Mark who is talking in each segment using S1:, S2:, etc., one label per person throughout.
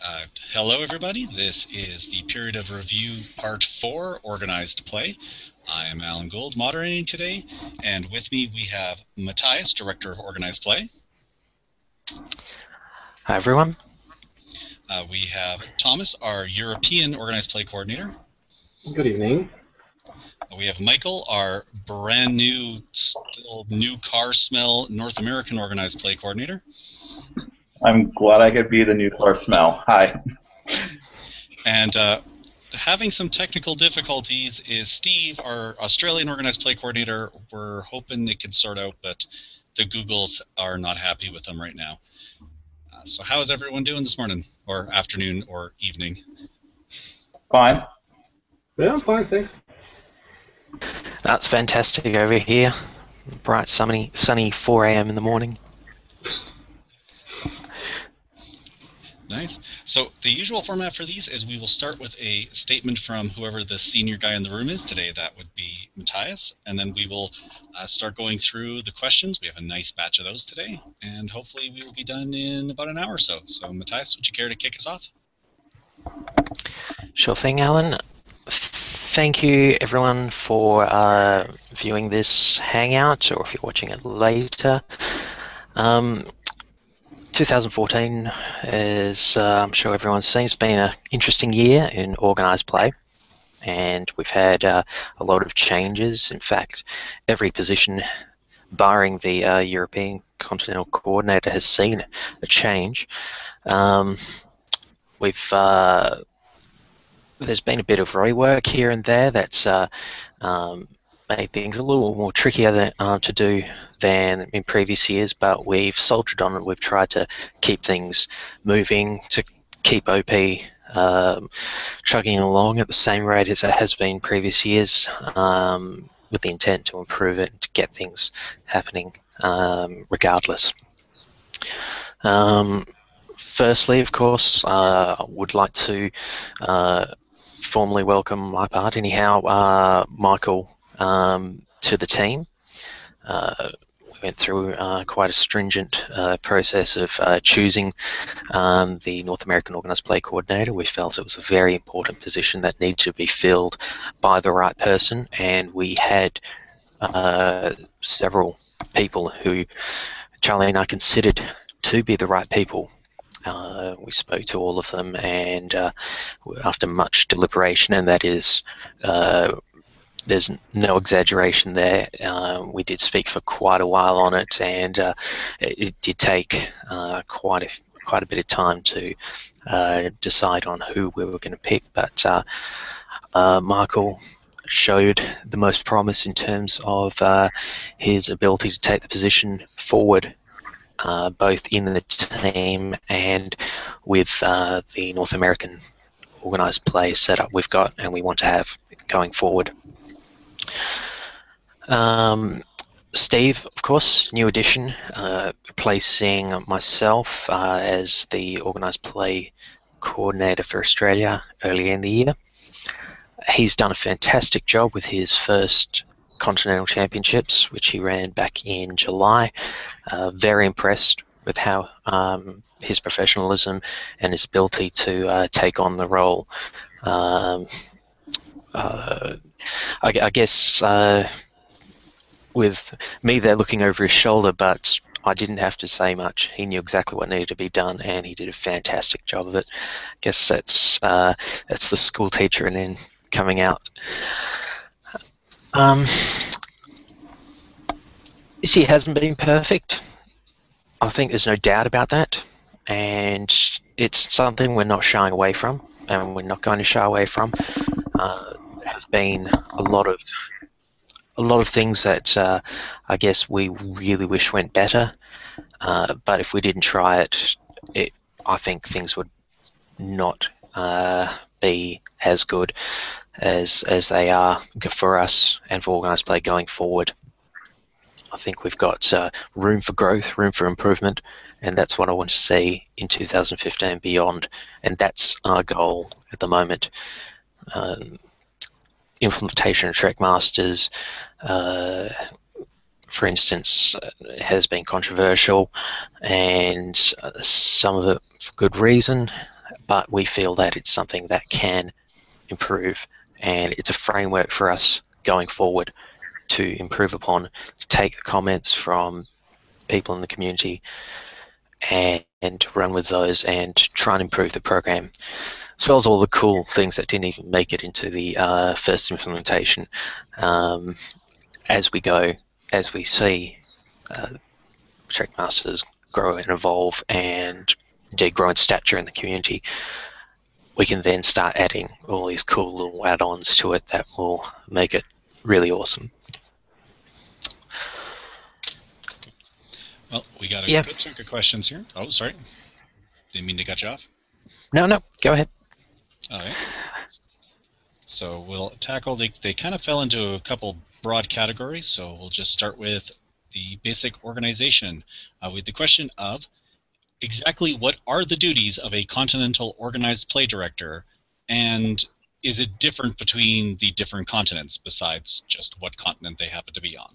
S1: Hello, everybody. This is the Period of Review Part 4, Organized Play. I am Alan Gould, moderating today, and with me we have Matthias, Director of Organized Play.
S2: Hi, everyone.
S1: We have Thomas, our European Organized Play Coordinator.
S3: Good evening.
S1: We have Michael, our brand new, still new car smell North American Organized Play Coordinator.
S4: I'm glad I could be the new car smell. Hi.
S1: And having some technical difficulties is Steve, our Australian Organized Play Coordinator. We're hoping it can sort out, but the Googles are not happy with them right now. So how is everyone doing this morning, or afternoon, or evening?
S4: Fine.
S3: Yeah, I'm fine, thanks.
S2: That's fantastic over here. Bright, sunny 4 a.m. in the morning.
S1: Nice. So the usual format for these is we will start with a statement from whoever the senior guy in the room is today. That would be Matthias. And then we will start going through the questions. We have a nice batch of those today. And hopefully we will be done in about an hour or so. So Matthias, would you care to kick us off?
S2: Sure thing, Alan. Thank you, everyone, for viewing this Hangout, or if you're watching it later. 2014, as I'm sure everyone's seen, it's been an interesting year in organised play, and we've had a lot of changes. In fact, every position, barring the European Continental Coordinator, has seen a change. There's been a bit of rework here and there that's made things a little more trickier to do than in previous years, but we've soldiered on and we've tried to keep things moving, to keep OP chugging along at the same rate as it has been previous years, with the intent to improve it and to get things happening regardless. Firstly, of course, I would like to formally welcome my part, anyhow, Michael, to the team. We went through quite a stringent process of choosing the North American Organised Play Coordinator. We felt it was a very important position that needed to be filled by the right person, and we had several people who Charlie and I considered to be the right people. We spoke to all of them, and after much deliberation, and that is, there's no exaggeration there, we did speak for quite a while on it, and it did take quite a bit of time to decide on who we were going to pick. But Michael showed the most promise in terms of his ability to take the position forward, both in the team and with the North American organised play setup we've got and we want to have going forward. Steve, of course, new addition, replacing myself as the organised play coordinator for Australia earlier in the year. He's done a fantastic job with his first Continental Championships, which he ran back in July. Very impressed with how his professionalism and his ability to take on the role. I guess with me there looking over his shoulder, but I didn't have to say much. He knew exactly what needed to be done, and he did a fantastic job of it. I guess that's the school teacher and then coming out. This year hasn't been perfect. I think there's no doubt about that, and it's something we're not shying away from, and we're not going to shy away from. There have been a lot of things that I guess we really wish went better, but if we didn't try it, I think things would not be as good as they are for us and for organised play going forward. I think we've got room for growth, room for improvement, and that's what I want to see in 2015 and beyond, and that's our goal at the moment. Implementation of Trek Masters, for instance, has been controversial, and some of it for good reason. but we feel that it's something that can improve, and it's a framework for us going forward to improve upon, to take the comments from people in the community and run with those and try and improve the program, as well as all the cool things that didn't even make it into the first implementation. As we see Trek Masters grow and evolve and indeed grow in stature in the community, we can then start adding all these cool little add-ons to it that will make it really awesome.
S1: Well, we got a good chunk of questions here. Oh, sorry. Didn't mean to cut you off.
S2: No, go ahead.
S1: All right. So we'll tackle, they kind of fell into a couple broad categories, so we'll just start with the basic organization with the question of exactly what are the duties of a continental organized play director, and is it different between the different continents besides just what continent they happen to be on?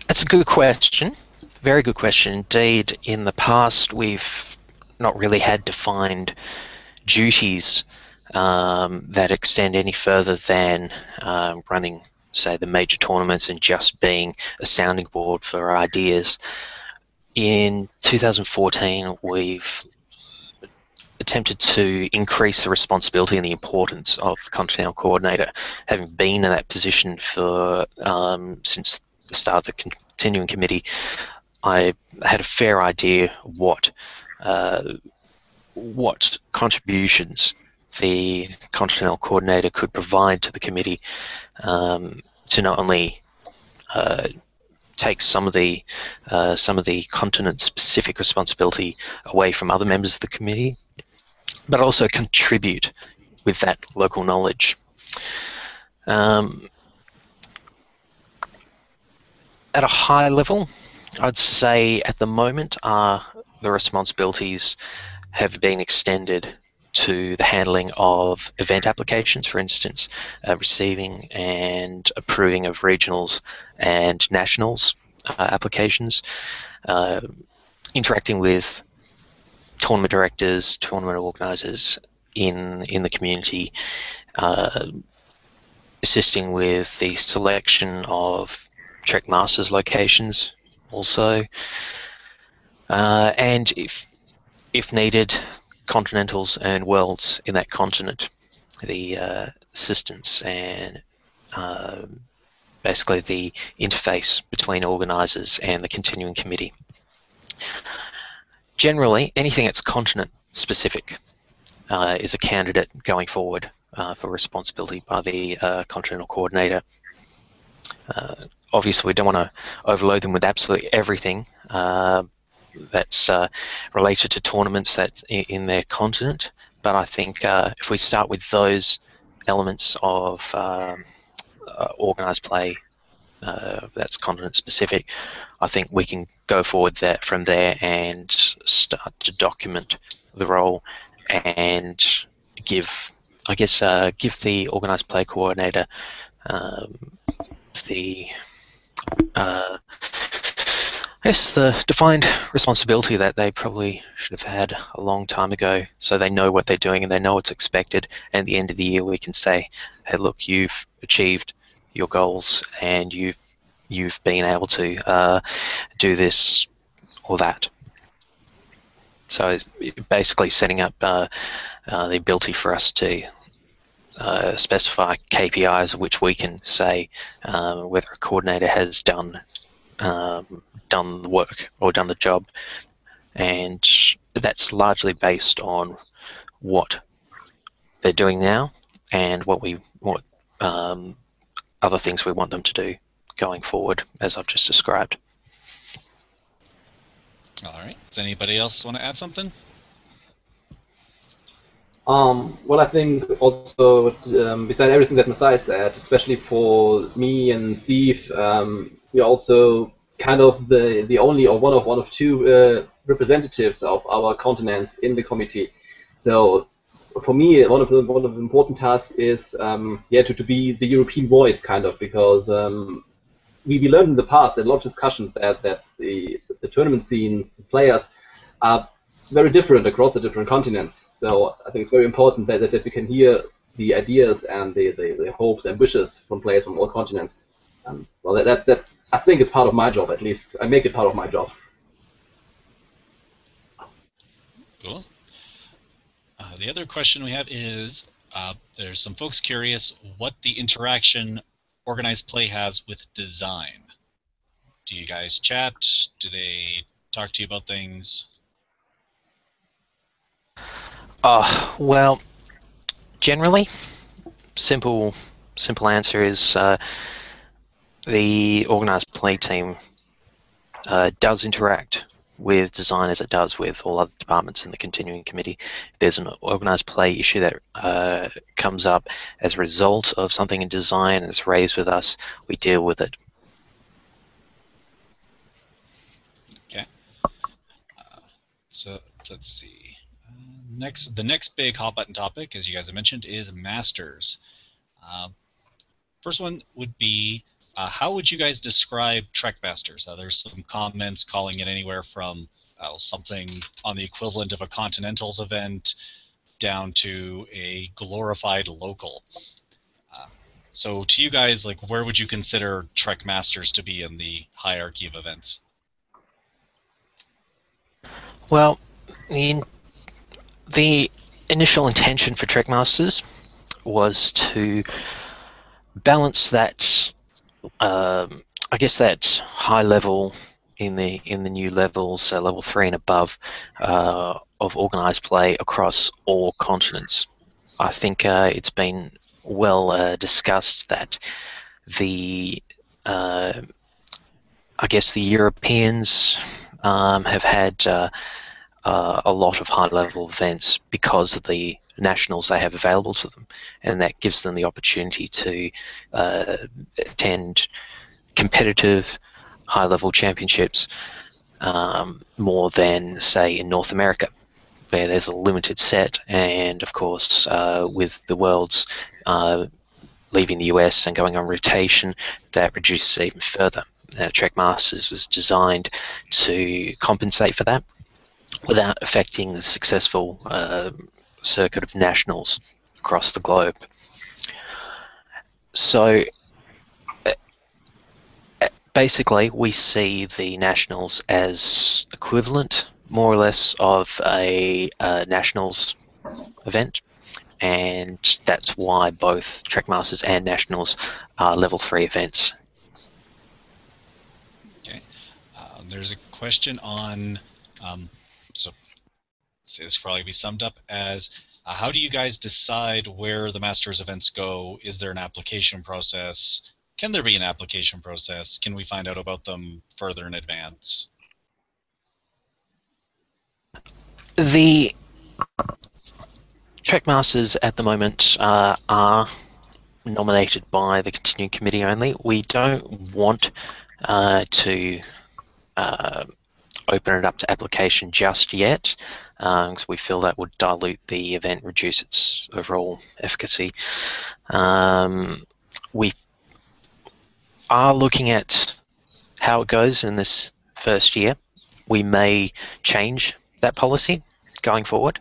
S2: That's a good question. Very good question indeed. In the past, we've not really had defined duties that extend any further than running, say, the major tournaments and just being a sounding board for ideas. In 2014, we've attempted to increase the responsibility and the importance of the Continental Coordinator. Having been in that position for since the start of the continuing committee, I had a fair idea what contributions the Continental Coordinator could provide to the committee to not only take some of the continent-specific responsibility away from other members of the committee, but also contribute with that local knowledge. At a high level, I'd say at the moment the responsibilities have been extended to the handling of event applications, for instance, receiving and approving of regionals and nationals applications, interacting with tournament directors, tournament organisers in the community, assisting with the selection of Trek Masters locations also, and if needed, continentals and worlds in that continent, the assistance and basically the interface between organisers and the continuing committee. Generally, anything that's continent specific is a candidate going forward for responsibility by the Continental Coordinator. Obviously, we don't want to overload them with absolutely everything that's related to tournaments that's in their continent, but I think if we start with those elements of organised play that's continent specific, I think we can go forward from there and start to document the role and give the organised play coordinator the defined responsibility that they probably should have had a long time ago, so they know what they're doing and they know what's expected, and at the end of the year we can say, hey, look, you've achieved your goals and you've been able to do this or that. So basically setting up the ability for us to specify KPIs which we can say whether a coordinator has done the work or done the job, and that's largely based on what they're doing now and what other things we want them to do going forward, as I've just described.
S1: All right. Does anybody else want to add something?
S3: Well, I think also, besides everything that Matthias said, especially for me and Steve, we're also kind of the only or one of two representatives of our continents in the committee. So for me, one of the important tasks is to be the European voice, kind of, because we learned in the past, a lot of discussions that the tournament scene, the players are very different across the different continents. So I think it's very important that we can hear the ideas and the hopes and wishes from players from all continents. Well, that I think is part of my job, at least. I make it part of my job.
S1: Cool. The other question we have is, there's some folks curious what the interaction organized play has with design. Do you guys chat? Do they talk to you about things?
S2: Well, generally, simple answer is the organized play team does interact with design as it does with all other departments in the continuing committee. If there's an organized play issue that comes up as a result of something in design that's raised with us, we deal with it.
S1: Okay. So let's see. The next big hot button topic, as you guys have mentioned, is masters. First one would be, how would you guys describe Trek Masters? There's some comments calling it anywhere from something on the equivalent of a Continentals event down to a glorified local. So to you guys, like, where would you consider Trek Masters to be in the hierarchy of events?
S2: Well, the initial intention for Trek Masters was to balance that, I guess, that high level in the new levels, level 3 and above, of organized play across all continents. I think it's been well discussed that the I guess the Europeans have had a lot of high-level events because of the nationals they have available to them, and that gives them the opportunity to attend competitive high-level championships more than, say, in North America, where there's a limited set, and of course with the Worlds leaving the US and going on rotation, that reduces even further. Trek Masters was designed to compensate for that without affecting the successful circuit of nationals across the globe. So basically we see the nationals as equivalent, more or less, of a nationals event, and that's why both Trek Masters and nationals are level 3 events.
S1: Okay. There's a question on so this could probably be summed up as, how do you guys decide where the Masters events go? Is there an application process? Can there be an application process? Can we find out about them further in advance?
S2: The Trek Masters at the moment are nominated by the Continuing Committee only. We don't want to open it up to application just yet, because we feel that would dilute the event, reduce its overall efficacy. We are looking at how it goes in this first year. We may change that policy going forward,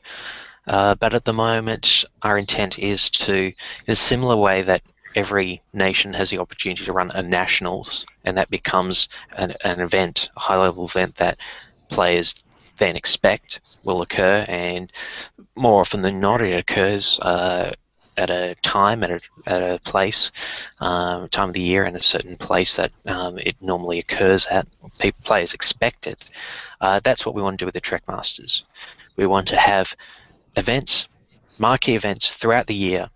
S2: but at the moment our intent is to, in a similar way that every nation has the opportunity to run a nationals, and that becomes an event, a high-level event that players then expect will occur, and more often than not it occurs at a time, at a place, time of the year, and a certain place that it normally occurs at. Players expect it. That's what we want to do with the Trek Masters. We want to have events, marquee events throughout the year,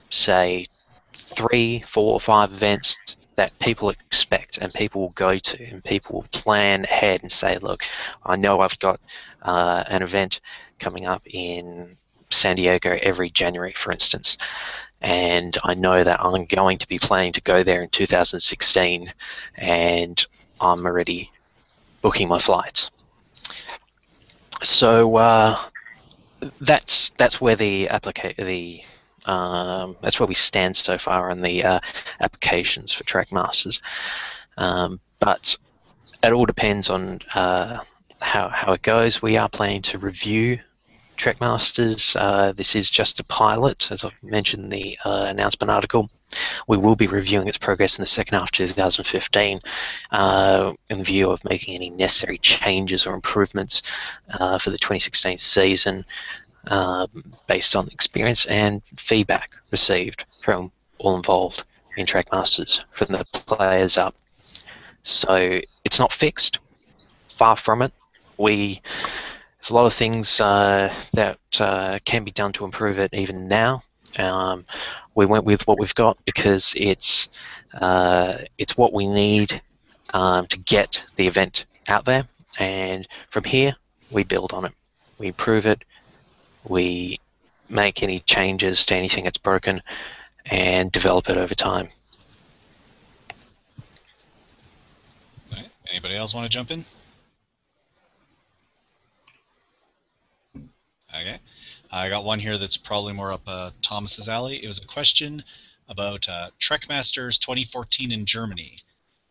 S2: say 3, 4, 5 events that people expect and people will go to, and people will plan ahead and say, look, I know I've got an event coming up in San Diego every January, for instance, and I know that I'm going to be planning to go there in 2016, and I'm already booking my flights. So that's where that's where we stand so far on the applications for Trek Masters. But it all depends on how it goes. We are planning to review Trackmasters. This is just a pilot, as I've mentioned in the announcement article. We will be reviewing its progress in the second half of 2015 in the view of making any necessary changes or improvements for the 2016 season based on experience and feedback received from all involved in Trackmasters, from the players up. So it's not fixed, far from it. There's a lot of things that can be done to improve it even now. We went with what we've got because it's what we need to get the event out there, and from here we build on it. We improve it, we make any changes to anything that's broken, and develop it over time.
S1: All right. Anybody else want to jump in? Okay. I got one here that's probably more up Thomas's alley. It was a question about Trackmasters 2014 in Germany,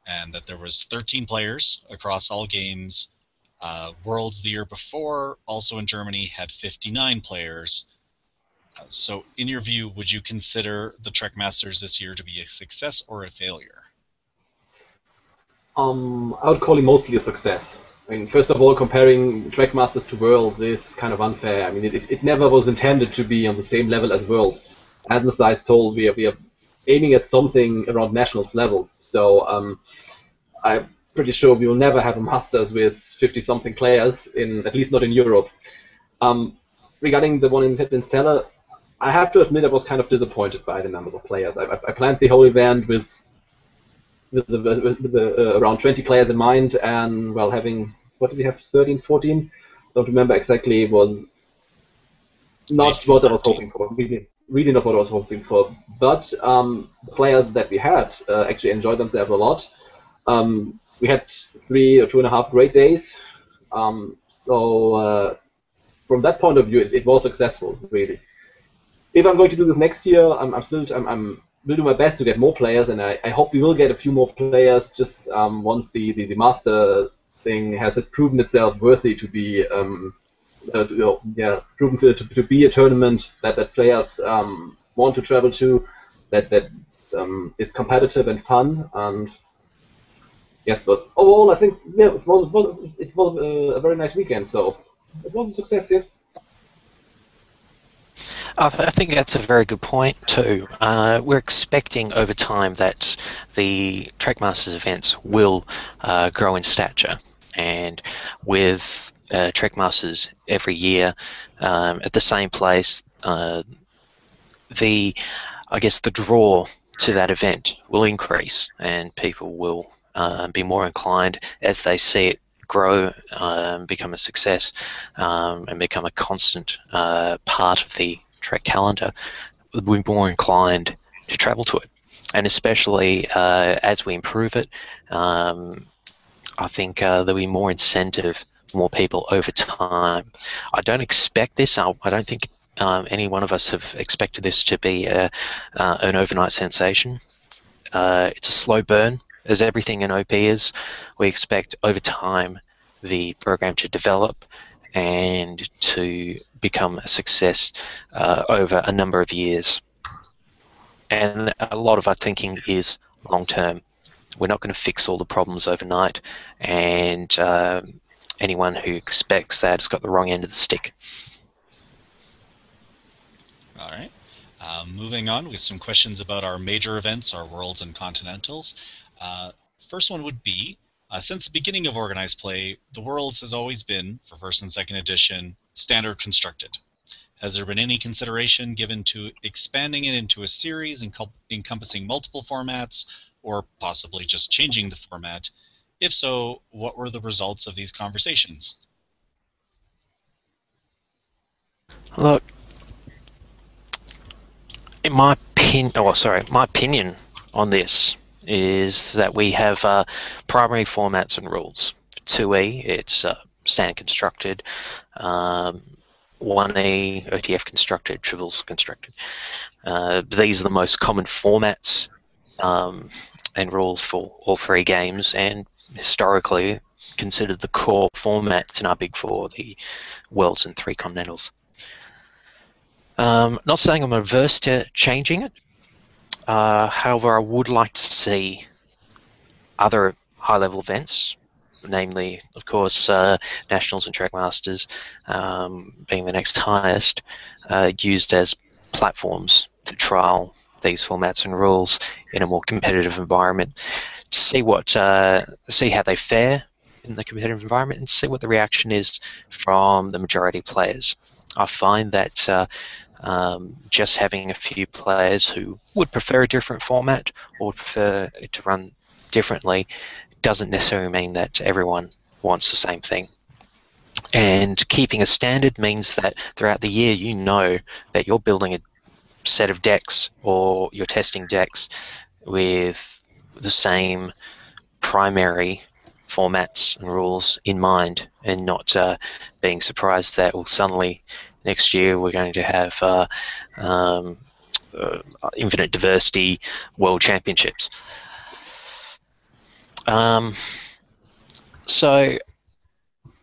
S1: and that there was 13 players across all games. Worlds the year before, also in Germany, had 59 players. So in your view, would you consider the Trackmasters this year to be a success or a failure?
S3: I would call it mostly a success. I mean, first of all, comparing Trackmasters to Worlds is kind of unfair. I mean, it never was intended to be on the same level as Worlds. As Mathias told, we are aiming at something around Nationals level. So I'm pretty sure we will never have a Masters with 50-something players, at least not in Europe. Regarding the one in Celle, I have to admit I was kind of disappointed by the numbers of players. I planned the whole event with around 20 players in mind, and well, having, what did we have, 13, 14? Don't remember exactly. It was not what I was hoping for. Really not what I was hoping for. But the players that we had actually enjoyed themselves a lot. We had 3 or 2.5 great days. So from that point of view, it was successful, really. If I'm going to do this next year, will do my best to get more players, and I hope we will get a few more players just once the master thing has proven itself worthy to be proven to be a tournament that players want to travel to, that is competitive and fun. And yes, but overall I think it was a very nice weekend, so it was a success. Yes.
S2: I think that's a very good point too. We're expecting over time that the Trackmasters events will grow in stature, and with Trackmasters every year at the same place, I guess the draw to that event will increase, and people will be more inclined as they see it grow, become a success, and become a constant part of the Trek calendar, we're more inclined to travel to it. And especially as we improve it, I think there'll be more incentive, more people over time. I don't expect this. I don't think any one of us have expected this to be an overnight sensation. It's a slow burn, as everything in OP is. We expect over time the program to develop and to become a success over a number of years. And a lot of our thinking is long-term. We're not going to fix all the problems overnight, and anyone who expects that has got the wrong end of the stick.
S1: All right. Moving on with some questions about our major events, our Worlds and Continentals. First one would be, since the beginning of organized play, the Worlds has always been, for first and second edition, standard constructed. Has there been any consideration given to expanding it into a series encompassing multiple formats, or possibly just changing the format? If so, what were the results of these conversations?
S2: Look, in my opinion on this is that we have primary formats and rules. 2E, it's standard constructed. 1E, OTF constructed, triples constructed. These are the most common formats and rules for all 3 games, and historically considered the core formats in our Big Four, the Worlds and 3 Continentals. Not saying I'm averse to changing it. However, I would like to see other high-level events, namely, of course, Nationals and Trackmasters being the next highest, used as platforms to trial these formats and rules in a more competitive environment, to see see how they fare in the competitive environment and see what the reaction is from the majority players. I find that just having a few players who would prefer a different format or would prefer it to run differently doesn't necessarily mean that everyone wants the same thing. And keeping a standard means that throughout the year you know that you're building a set of decks or you're testing decks with the same primary formats and rules in mind, and not being surprised that, well, suddenly next year we're going to have Infinite Diversity World Championships. So,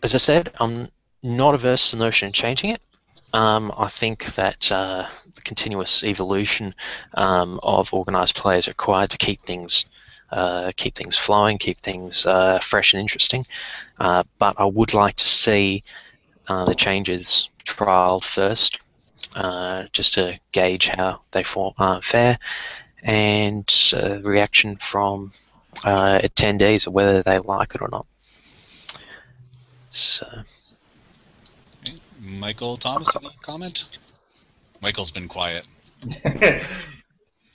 S2: as I said, I'm not averse to the notion of changing it. I think that the continuous evolution of organised players are required to keep things flowing, keep things fresh and interesting. But I would like to see the changes trialled first, just to gauge how they fare, and the reaction from attendees, or whether they like it or not. So,
S1: Okay. Michael, Thomas, any comment? Michael's been quiet.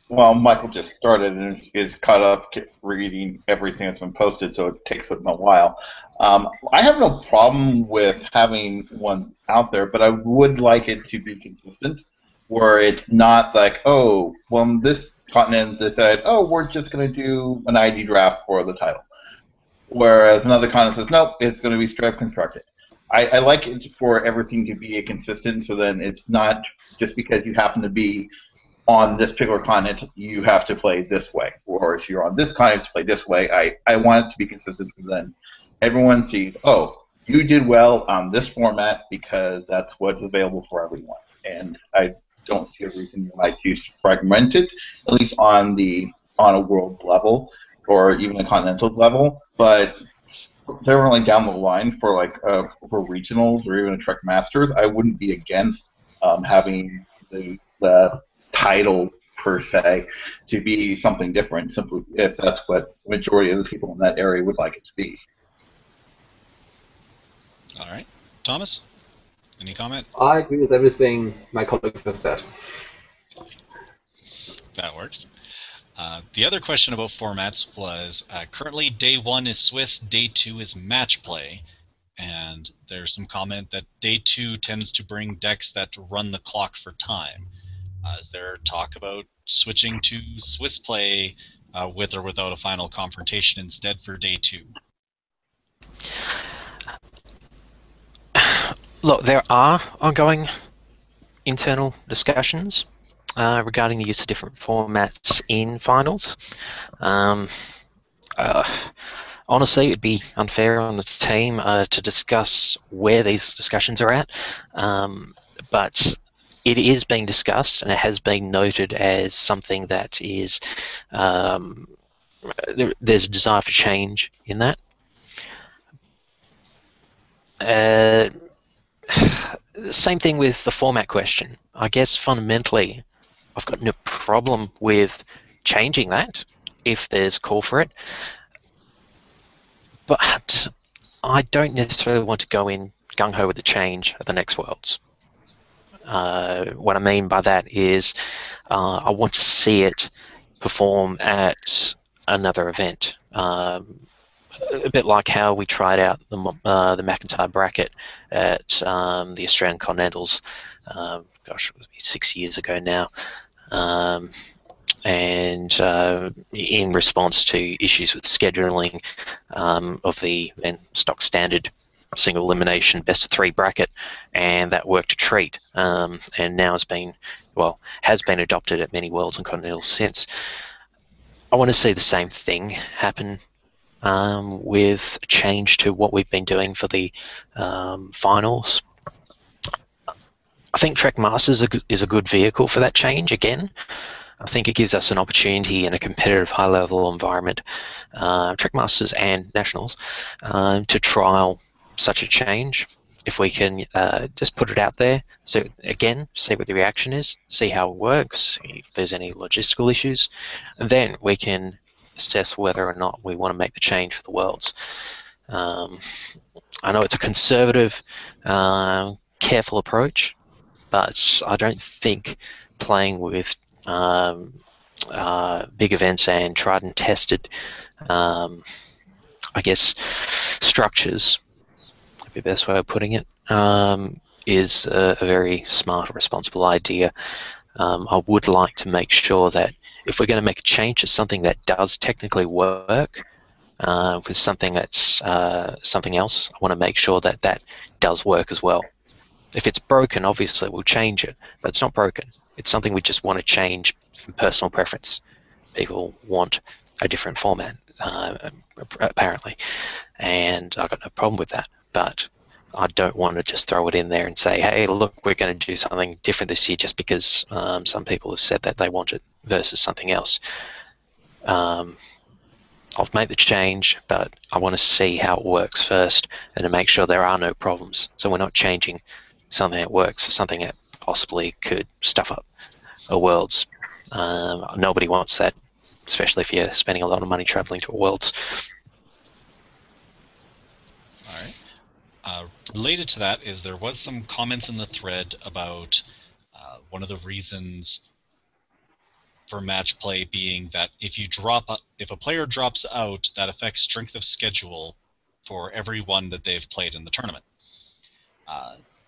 S4: Well, Michael just started and is caught up reading everything that's been posted, so it takes him a while. I have no problem with having ones out there, but I would like it to be consistent, where it's not like, oh, well, this continent decided, oh, we're just going to do an ID draft for the title. Whereas another continent says, nope, it's going to be straight up constructed. I like it for everything to be consistent, so then it's not just because you happen to be on this particular continent, you have to play this way. Or if you're on this continent, to play this way. I want it to be consistent, so then everyone sees, oh, you did well on this format because that's what's available for everyone. And I don't see a reason you might use fragment it, at least on a world level or even a continental level. But generally down the line for for regionals or even a Trek Masters, I wouldn't be against having the title per se to be something different, simply if that's what majority of the people in that area would like it to be.
S1: All right, Thomas, any comment?
S3: I agree with everything my colleagues have said.
S1: That works. The other question about formats was, currently day 1 is Swiss, day 2 is match play, and there's some comment that day 2 tends to bring decks that run the clock for time. Is there talk about switching to Swiss play with or without a final confrontation instead for day 2?
S2: Look, there are ongoing internal discussions regarding the use of different formats in finals. Honestly, it'd be unfair on the team to discuss where these discussions are at, but it is being discussed, and it has been noted as something that is there's a desire for change in that. Same thing with the format question. I guess fundamentally, I've got no problem with changing that if there's call for it, but I don't necessarily want to go in gung-ho with the change at the next Worlds. What I mean by that is I want to see it perform at another event. A bit like how we tried out the McIntyre bracket at the Australian Continentals, gosh, it was 6 years ago now, and in response to issues with scheduling of the stock standard single elimination best of 3 bracket, and that worked a treat, and now has been adopted at many Worlds and Continentals since. I want to see the same thing happen with a change to what we've been doing for the finals. I think Trek Masters is a good vehicle for that change again. I think it gives us an opportunity in a competitive high-level environment, Trek Masters and Nationals, to trial such a change. If we can just put it out there, so again, see what the reaction is, see how it works, if there's any logistical issues, and then we can assess whether or not we want to make the change for the Worlds. I know it's a conservative, careful approach, but I don't think playing with big events and tried and tested, I guess, structures, would be the best way of putting it, is a very smart, responsible idea. I would like to make sure that if we're going to make a change to something that does technically work, with something that's something else, I want to make sure that that does work as well. If it's broken, obviously we'll change it, but it's not broken. It's something we just want to change from personal preference. People want a different format, apparently, and I've got no problem with that, but I don't want to just throw it in there and say, hey, look, we're going to do something different this year just because some people have said that they want it versus something else. I'll make the change, but I want to see how it works first and to make sure there are no problems. So we're not changing something that works for something that possibly could stuff up a Worlds. Nobody wants that, especially if you're spending a lot of money traveling to a Worlds.
S1: All right. Related to that is there was some comments in the thread about one of the reasons for match play being that if a player drops out, that affects strength of schedule for everyone that they've played in the tournament.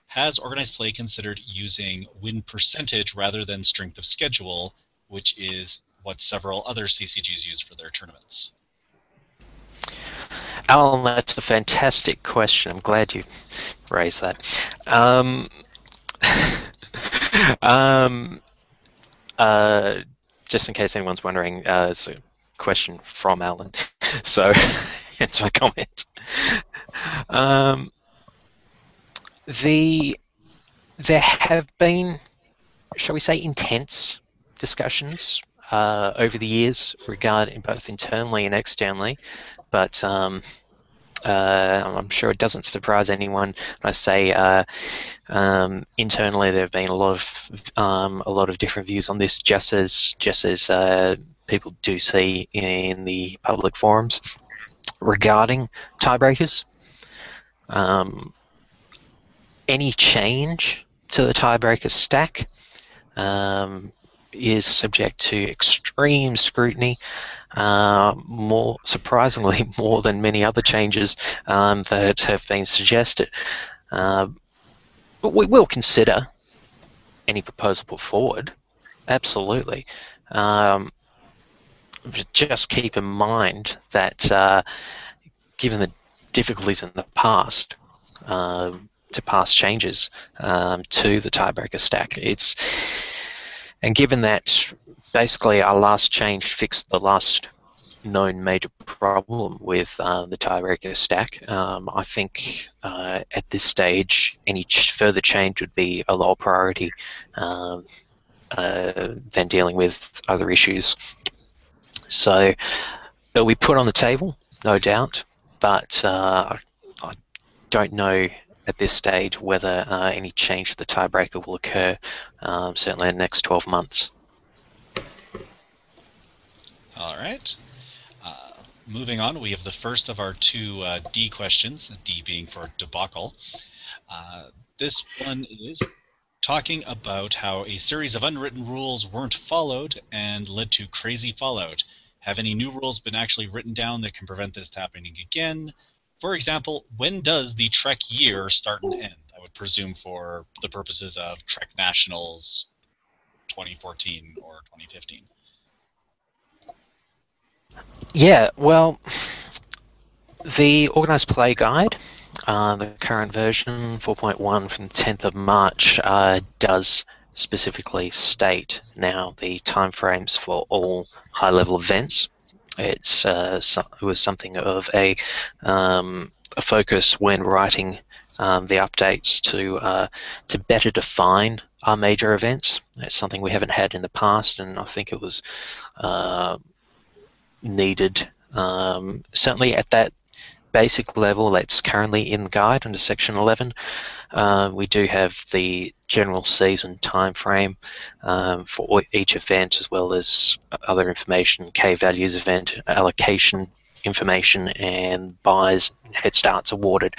S1: Has Organized Play considered using win percentage rather than strength of schedule, which is what several other CCGs use for their tournaments?
S2: Alan, that's a fantastic question. I'm glad you raised that. Just in case anyone's wondering, it's a question from Alan, so hence my comment. There have been, shall we say, intense discussions over the years regarding both internally and externally, but I'm sure it doesn't surprise anyone when I say internally there have been a lot of different views on this, just as people do see in the public forums regarding tiebreakers. Any change to the tiebreaker stack is subject to extreme scrutiny, surprisingly more than many other changes that have been suggested. But we will consider any proposal put forward, absolutely. Just keep in mind that given the difficulties in the past, to past changes to the tiebreaker stack, and given that basically our last change fixed the last known major problem with the tiebreaker stack, I think at this stage any further change would be a lower priority than dealing with other issues. So it'll be put on the table, no doubt, but I don't know at this stage whether any change to the tiebreaker will occur, certainly in the next 12 months.
S1: All right. Moving on, we have the first of our two D questions, D being for debacle. This one is talking about how a series of unwritten rules weren't followed and led to crazy fallout. Have any new rules been actually written down that can prevent this happening again? For example, when does the Trek year start and end? I would presume for the purposes of Trek Nationals 2014 or 2015.
S2: Yeah, well, the Organised Play Guide, the current version, 4.1 from the 10th of March, does specifically state now the timeframes for all high-level events. It was something of a focus when writing the updates to better define our major events. It's something we haven't had in the past, and I think it was needed. Certainly at that basic level that's currently in the guide under section 11. We do have the general season time frame for each event, as well as other information, K values, event allocation information, and buys and head starts awarded.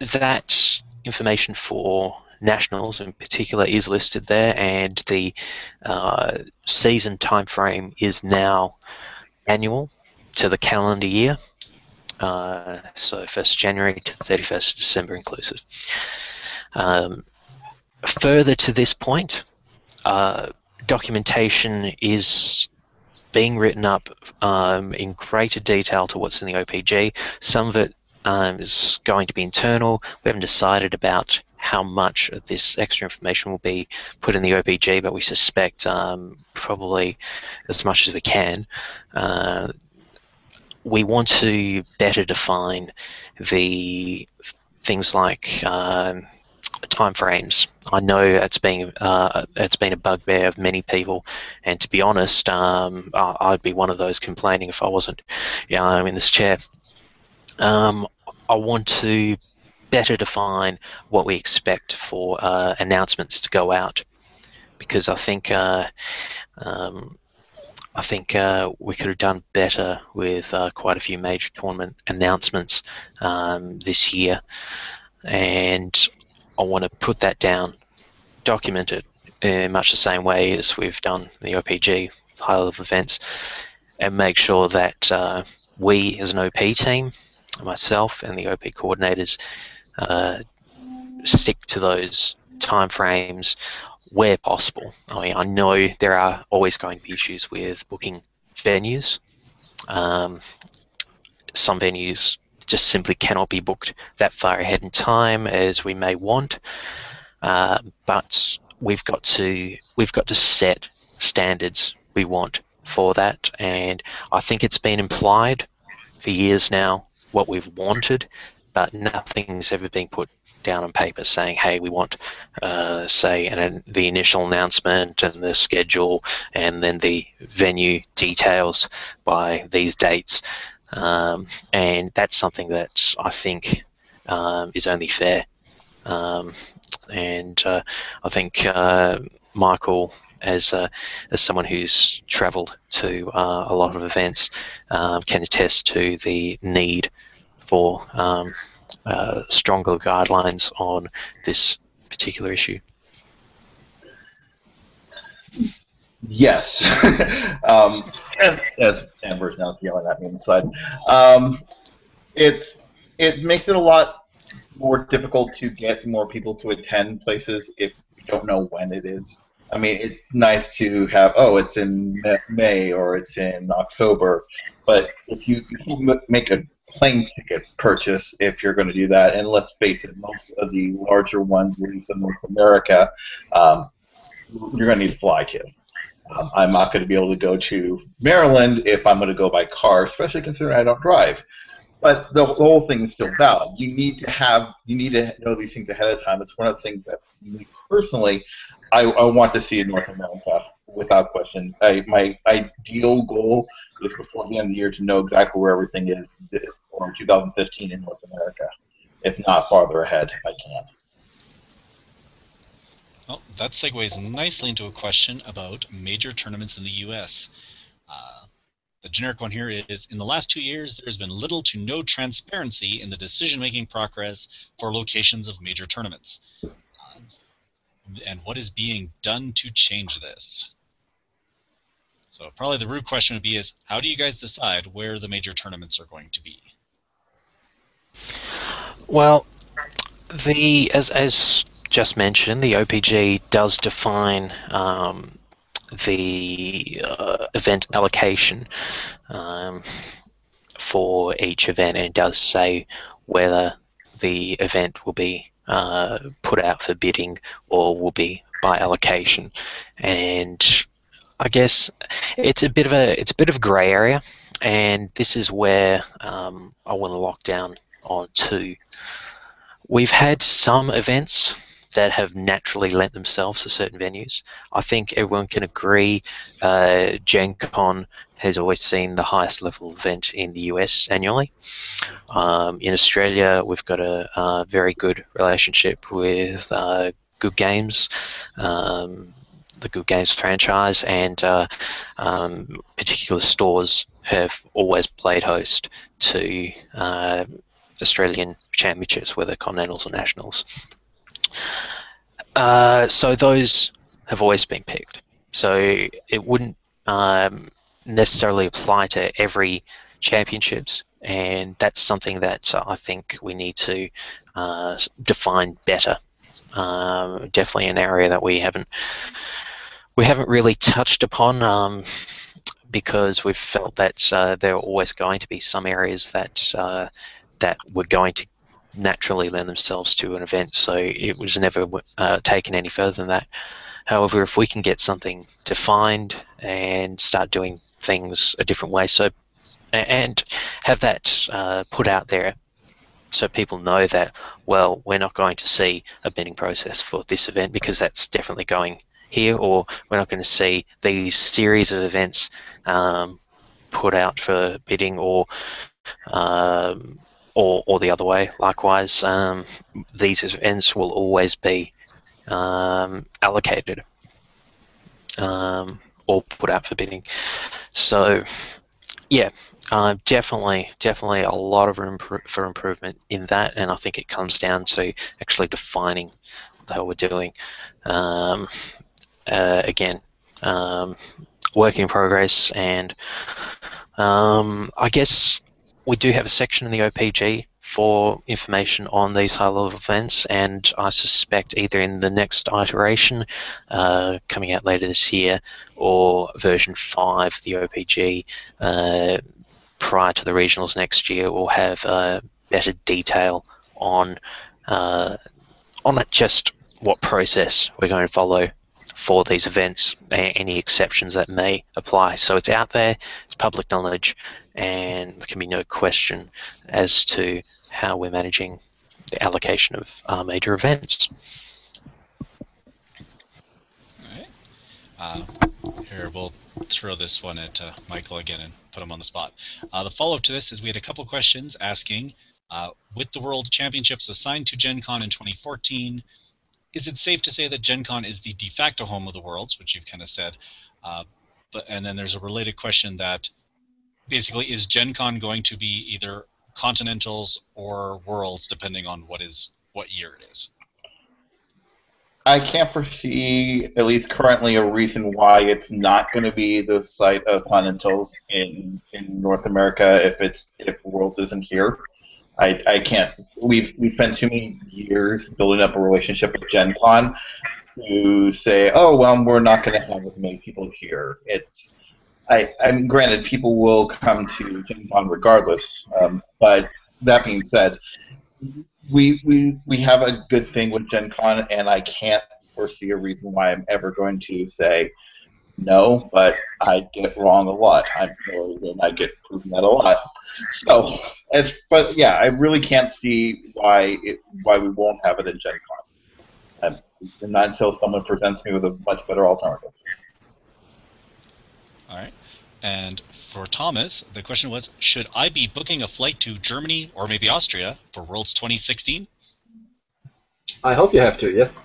S2: That information for nationals in particular is listed there, and the season time frame is now annual to the calendar year, so 1st January to 31st December inclusive. Further to this point, documentation is being written up in greater detail to what's in the OPG. Some of it is going to be internal. We haven't decided about how much of this extra information will be put in the OPG, but we suspect probably as much as we can. We want to better define the things like time frames. I know it's been a bugbear of many people, and to be honest, I'd be one of those complaining if I wasn't in this chair. I want to better define what we expect for announcements to go out, because I think we could have done better with quite a few major tournament announcements this year, and I want to put that down, document it in much the same way as we've done the OPG, high-level events, and make sure that we as an OP team, myself and the OP coordinators, stick to those timeframes where possible. I mean, I know there are always going to be issues with booking venues. Some venues just simply cannot be booked that far ahead in time as we may want, but we've got to set standards we want for that, and I think it's been implied for years now what we've wanted, but nothing's ever been put down on paper saying, hey, we want, say, the initial announcement and the schedule and then the venue details by these dates. And that's something that I think is only fair. And I think Michael, as someone who's travelled to a lot of events, can attest to the need for stronger guidelines on this particular issue.
S4: Yes. As Amber's now yelling at me inside, it makes it a lot more difficult to get more people to attend places if you don't know when it is. I mean, it's nice to have, it's in May or it's in October, but if you make a plane ticket purchase if you're going to do that, and let's face it, most of the larger ones, at least in North America, you're going to need to fly to. I'm not going to be able to go to Maryland if I'm going to go by car, especially considering I don't drive. But the whole thing is still valid. You need to know these things ahead of time. It's one of the things that, me personally, I want to see in North America without question. My ideal goal is before the end of the year to know exactly where everything is for 2015 in North America, if not farther ahead if I can.
S1: Well, that segues nicely into a question about major tournaments in the U.S. The generic one here is, in the last 2 years, there has been little to no transparency in the decision-making progress for locations of major tournaments. And what is being done to change this? So probably the root question would be is, how do you guys decide where the major tournaments are going to be?
S2: Well, as just mentioned, the OPG does define the event allocation for each event, and it does say whether the event will be put out for bidding or will be by allocation. And I guess it's a bit of a grey area, and this is where I want to lock down on two. We've had some events that have naturally lent themselves to certain venues. I think everyone can agree Gen Con has always seen the highest level event in the US annually. In Australia, we've got a very good relationship with Good Games, the Good Games franchise, and particular stores have always played host to Australian championships, whether continentals or nationals. So those have always been picked. So it wouldn't necessarily apply to every championships, and that's something that I think we need to define better. Definitely an area that we haven't really touched upon, because we've felt that there are always going to be some areas that that were going to naturally lend themselves to an event, so it was never taken any further than that. However, if we can get something defined and start doing things a different way, so and have that put out there, so people know that, well, we're not going to see a bidding process for this event because that's definitely going here, or we're not going to see these series of events put out for bidding, or the other way. Likewise, these events will always be allocated or put out for bidding. So, yeah, definitely a lot of room for improvement in that, and I think it comes down to actually defining what the hell we're doing. Again, work in progress, and I guess we do have a section in the OPG for information on these high-level events, and I suspect either in the next iteration coming out later this year, or version 5 of the OPG prior to the regionals next year, will have better detail on just what process we're going to follow for these events, any exceptions that may apply. So it's out there, it's public knowledge, and there can be no question as to how we're managing the allocation of major events.
S1: All right. Here, we'll throw this one at Michael again and put him on the spot. The follow-up to this is we had a couple questions asking, with the World Championships assigned to Gen Con in 2014, is it safe to say that Gen Con is the de facto home of the Worlds, which you've kind of said, and then there's a related question that basically, is Gen Con going to be either Continentals or Worlds, depending on what year it is?
S4: I can't foresee, at least currently, a reason why it's not going to be the site of Continentals in North America if Worlds isn't here. I can't. We've spent too many years building up a relationship with Gen Con to say, oh well, we're not going to have as many people here. I'm granted, people will come to Gen Con regardless, but that being said, we have a good thing with Gen Con, and I can't foresee a reason why I'm ever going to say no, but I get wrong a lot. I get proven that a lot. So, but yeah, I really can't see why we won't have it in Gen Con. And not until someone presents me with a much better alternative.
S1: All right. And for Thomas, the question was, should I be booking a flight to Germany or maybe Austria for Worlds 2016?
S3: I hope you have to, yes.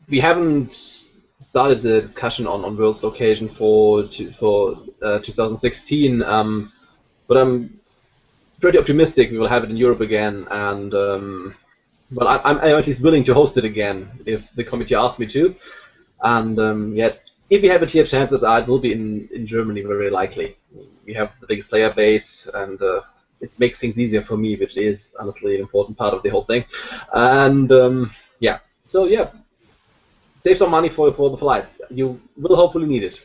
S3: We haven't started the discussion on World's location for 2016, but I'm pretty optimistic we will have it in Europe again, and well, I'm at least willing to host it again if the committee asks me to, and yet if we have it here, chances are it will be in Germany very likely. We have the biggest player base, and it makes things easier for me, which is honestly an important part of the whole thing. And yeah, so yeah, save some money for the flights. You will hopefully need it.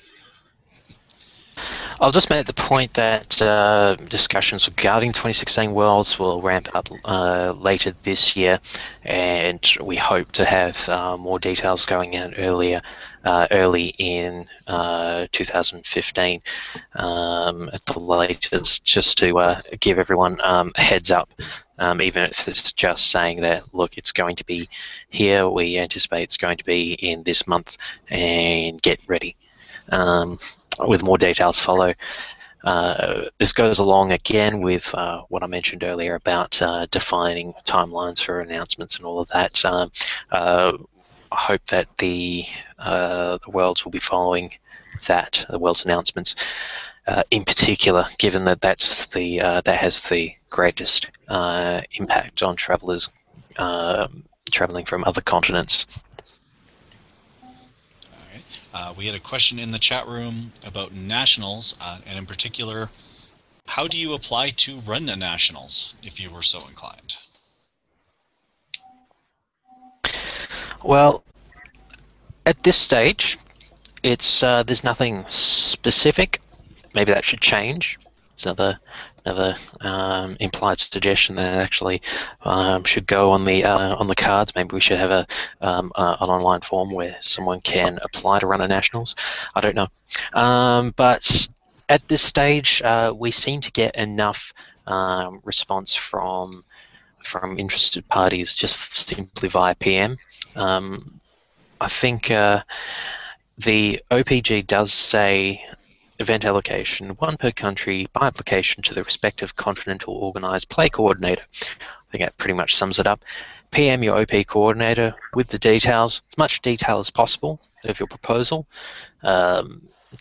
S2: I'll just make the point that discussions regarding 2016 Worlds will ramp up later this year, and we hope to have more details going out early in 2015 at the latest, just to give everyone a heads up. Even if it's just saying that, look, it's going to be here, we anticipate it's going to be in this month, and get ready. With more details follow. This goes along again with what I mentioned earlier about defining timelines for announcements and all of that. I hope that the Worlds will be following that, the Worlds announcements, in particular, given that that has the greatest impact on travellers travelling from other continents.
S1: We had a question in the chat room about nationals, and in particular, how do you apply to run a nationals if you were so inclined?
S2: Well, at this stage, it's there's nothing specific. Maybe that should change. It's another implied suggestion that actually should go on the cards. Maybe we should have an online form where someone can apply to run a nationals. I don't know, but at this stage we seem to get enough response from interested parties just simply via PM. I think the OPG does say event allocation, one per country, by application to the respective continental organised play coordinator. I think that pretty much sums it up. PM your OP coordinator with the details, as much detail as possible of your proposal.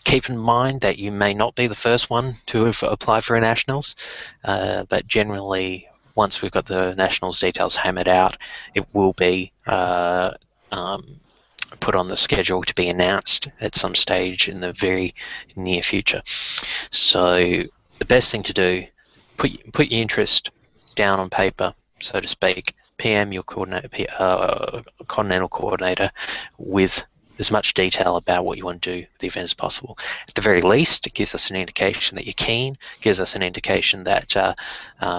S2: Keep in mind that you may not be the first one to have applied for a nationals, but generally, once we've got the nationals details hammered out, it will be put on the schedule to be announced at some stage in the very near future. So the best thing to do, put your interest down on paper, so to speak, PM your continental coordinator with as much detail about what you want to do with the event as possible. At the very least, it gives us an indication that you're keen, gives us an indication that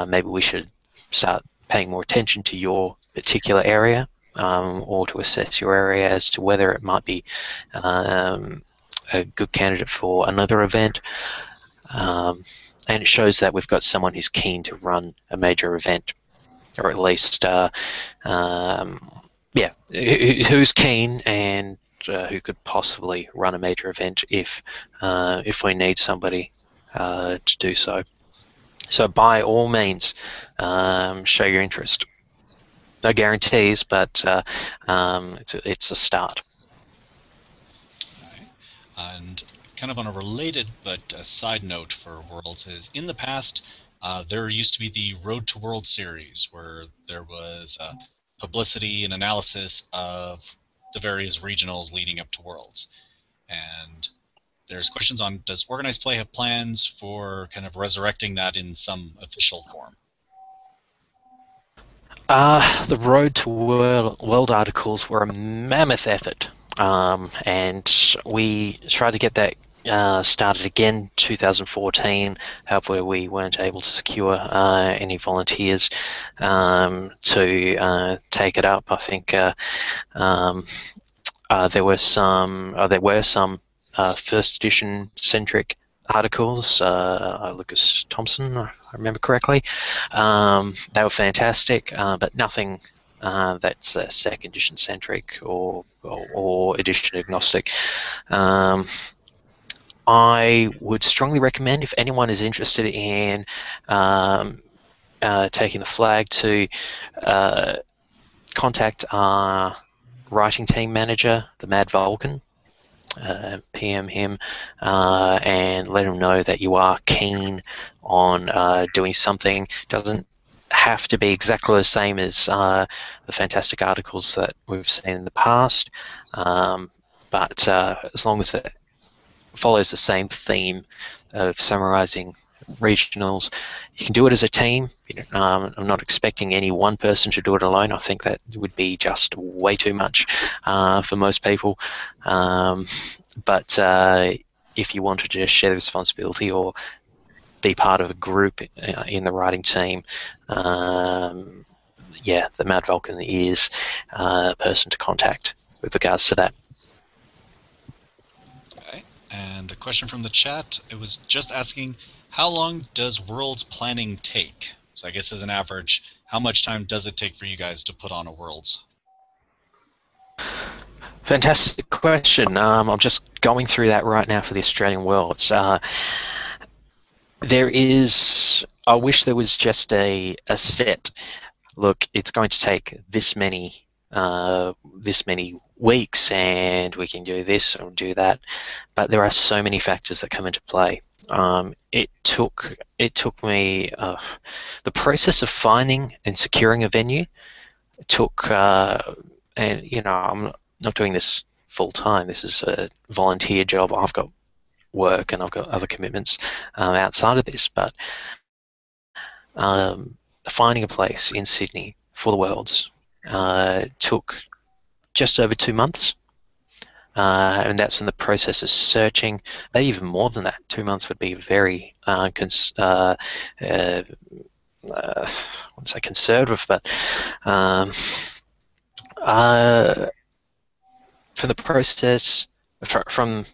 S2: maybe we should start paying more attention to your particular area, or to assess your area as to whether it might be a good candidate for another event. And it shows that we've got someone who's keen to run a major event, or at least, who's keen and who could possibly run a major event if we need somebody to do so. So by all means, show your interest. No guarantees, but it's a start.
S1: Right. And kind of on a related but a side note for Worlds is, in the past, there used to be the Road to World series, where there was publicity and analysis of the various regionals leading up to Worlds. And there's questions on, does Organized Play have plans for kind of resurrecting that in some official form?
S2: The Road to World articles were a mammoth effort, and we tried to get that started again 2014. However, we weren't able to secure any volunteers to take it up. I think there were some first edition centric articles, Lucas Thompson, if I remember correctly. They were fantastic, but nothing that's second edition centric or edition agnostic. I would strongly recommend, if anyone is interested in taking the flag, to contact our writing team manager, the Mad Vulcan. PM him and let him know that you are keen on doing something. Doesn't have to be exactly the same as the fantastic articles that we've seen in the past, but as long as it follows the same theme of summarizing regionals, you can do it as a team. I'm not expecting any one person to do it alone. I think that would be just way too much for most people. But if you wanted to share the responsibility or be part of a group in the writing team, yeah, the Mad Vulcan is a person to contact with regards to that.
S1: Okay. And a question from the chat. It was just asking, how long does Worlds planning take? So I guess as an average, how much time does it take for you guys to put on a Worlds?
S2: Fantastic question. I'm just going through that right now for the Australian Worlds. There is, I wish there was just a set, look, it's going to take this many weeks and we can do this or do that, but there are so many factors that come into play. It took me, the process of finding and securing a venue took, and you know, I'm not doing this full time, this is a volunteer job, I've got work and I've got other commitments outside of this, but finding a place in Sydney for the Worlds took just over 2 months, and that's in the process of searching. Maybe even more than that. 2 months would be very I wouldn't say conservative, but for the process from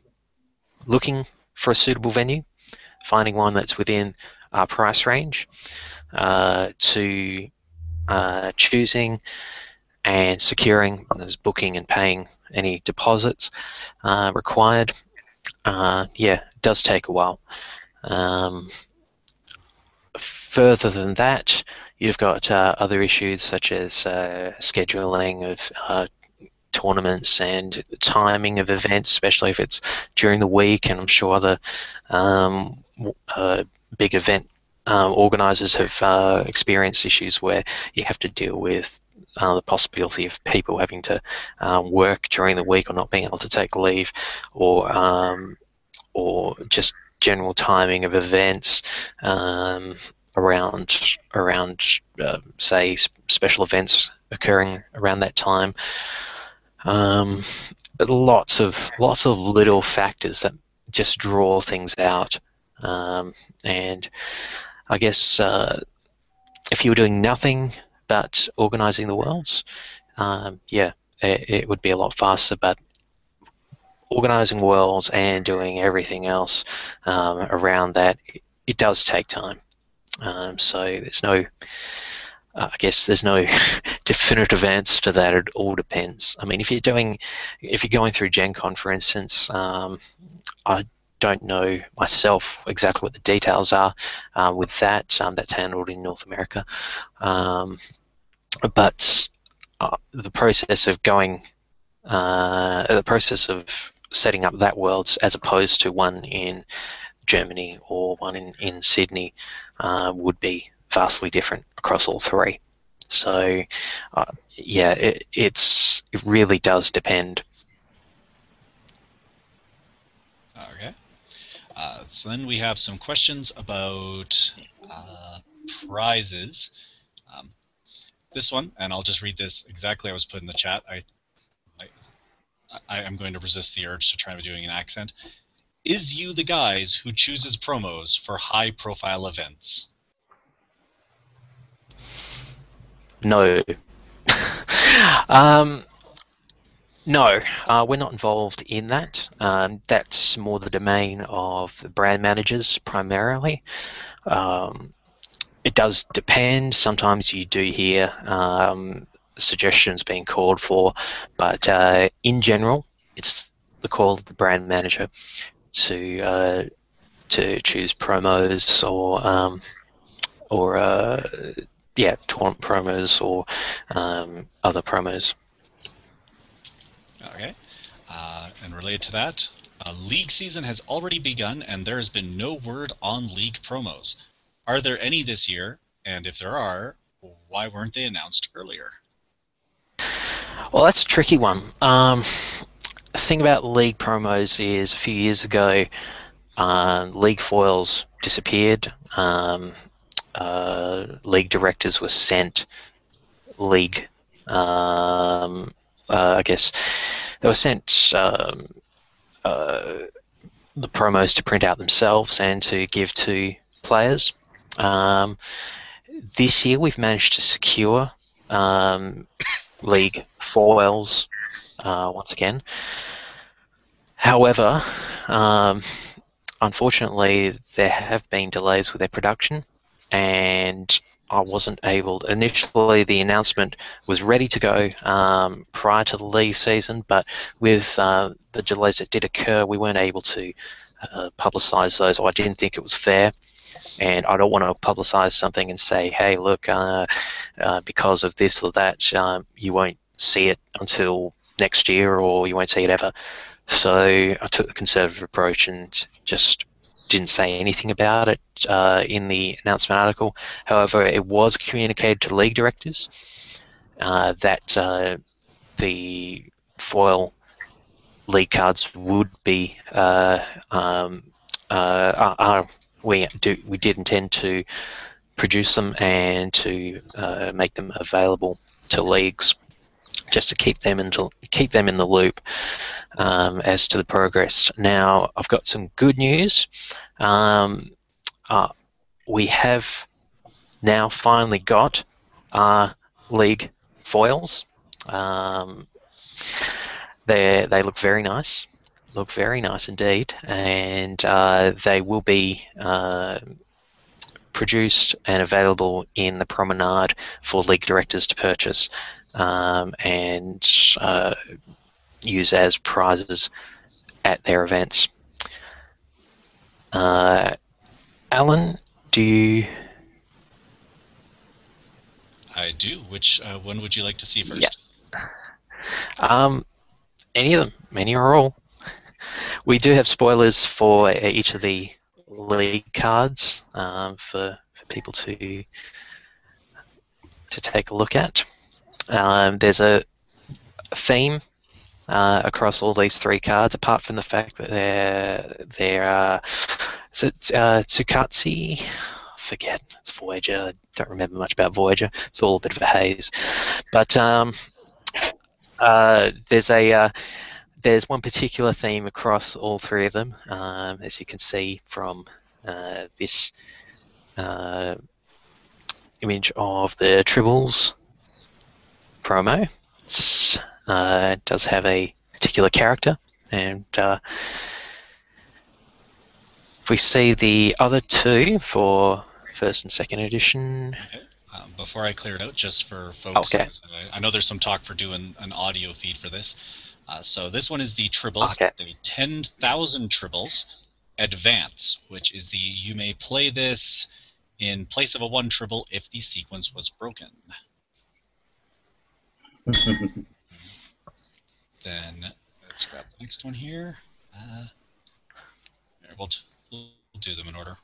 S2: looking for a suitable venue, finding one that's within our price range, to choosing and securing, there's booking and paying any deposits required. Yeah, it does take a while. Further than that, you've got other issues such as scheduling of tournaments and the timing of events, especially if it's during the week, and I'm sure other big event organisers have experienced issues where you have to deal with the possibility of people having to work during the week or not being able to take leave, or just general timing of events around say special events occurring around that time. Lots of little factors that just draw things out, and I guess if you were doing nothing but organising the Worlds, yeah, it would be a lot faster. But organising Worlds and doing everything else around that, it does take time. So there's no, I guess there's no definitive answer to that. It all depends. I mean, if you're going through Gen Con, for instance, I don't know myself exactly what the details are with that. That's handled in North America, but the process of setting up that Worlds as opposed to one in Germany or one in Sydney would be vastly different across all three. So yeah, it really does depend.
S1: Okay. So then we have some questions about prizes. This one, and I'll just read this exactly I was put in the chat. I'm going to resist the urge to try doing an accent. Is you the guys who chooses promos for high-profile events?
S2: No. No, we're not involved in that. That's more the domain of the brand managers primarily. It does depend. Sometimes you do hear suggestions being called for, but in general, it's the call of the brand manager to choose promos or tournament promos or other promos.
S1: Okay. And related to that, league season has already begun, and there has been no word on league promos. Are there any this year? And if there are, why weren't they announced earlier?
S2: Well, that's a tricky one. The thing about league promos is a few years ago, league foils disappeared. League directors were sent league. I guess they were sent the promos to print out themselves and to give to players. This year we've managed to secure League foils once again. However, unfortunately, there have been delays with their production, and I wasn't able. Initially, the announcement was ready to go prior to the league season, but with the delays that did occur, we weren't able to publicise those. I didn't think it was fair, and I don't want to publicise something and say, "Hey, look, because of this or that, you won't see it until next year, or you won't see it ever." So I took the conservative approach and just didn't say anything about it in the announcement article. However, it was communicated to league directors that the foil league cards would be. We did intend to produce them and to make them available to leagues, just to keep them in the loop as to the progress. Now, I've got some good news. We have now finally got our league foils. They look very nice. Look very nice indeed, and they will be produced and available in the Promenade for league directors to purchase and use as prizes at their events. Alan, do you?
S1: I do. Which one would you like to see first?
S2: Yeah. Any of them, any or all. We do have spoilers for each of the league cards for people to take a look at. There's a theme across all these three cards, apart from the fact that they're Tsukatsi. I forget, it's Voyager. I don't remember much about Voyager. It's all a bit of a haze. But there's one particular theme across all three of them, as you can see from this image of the Tribbles promo. It does have a particular character, and if we see the other two for first and second edition.
S1: Okay. Before I clear it out, just for folks,
S2: okay.
S1: I know there's some talk for doing an audio feed for this. So this one is the Tribbles, the 10,000 Tribbles Advance, which is the you may play this in place of a 1 Tribble if the sequence was broken. Then let's grab the next one here. We'll do them in order.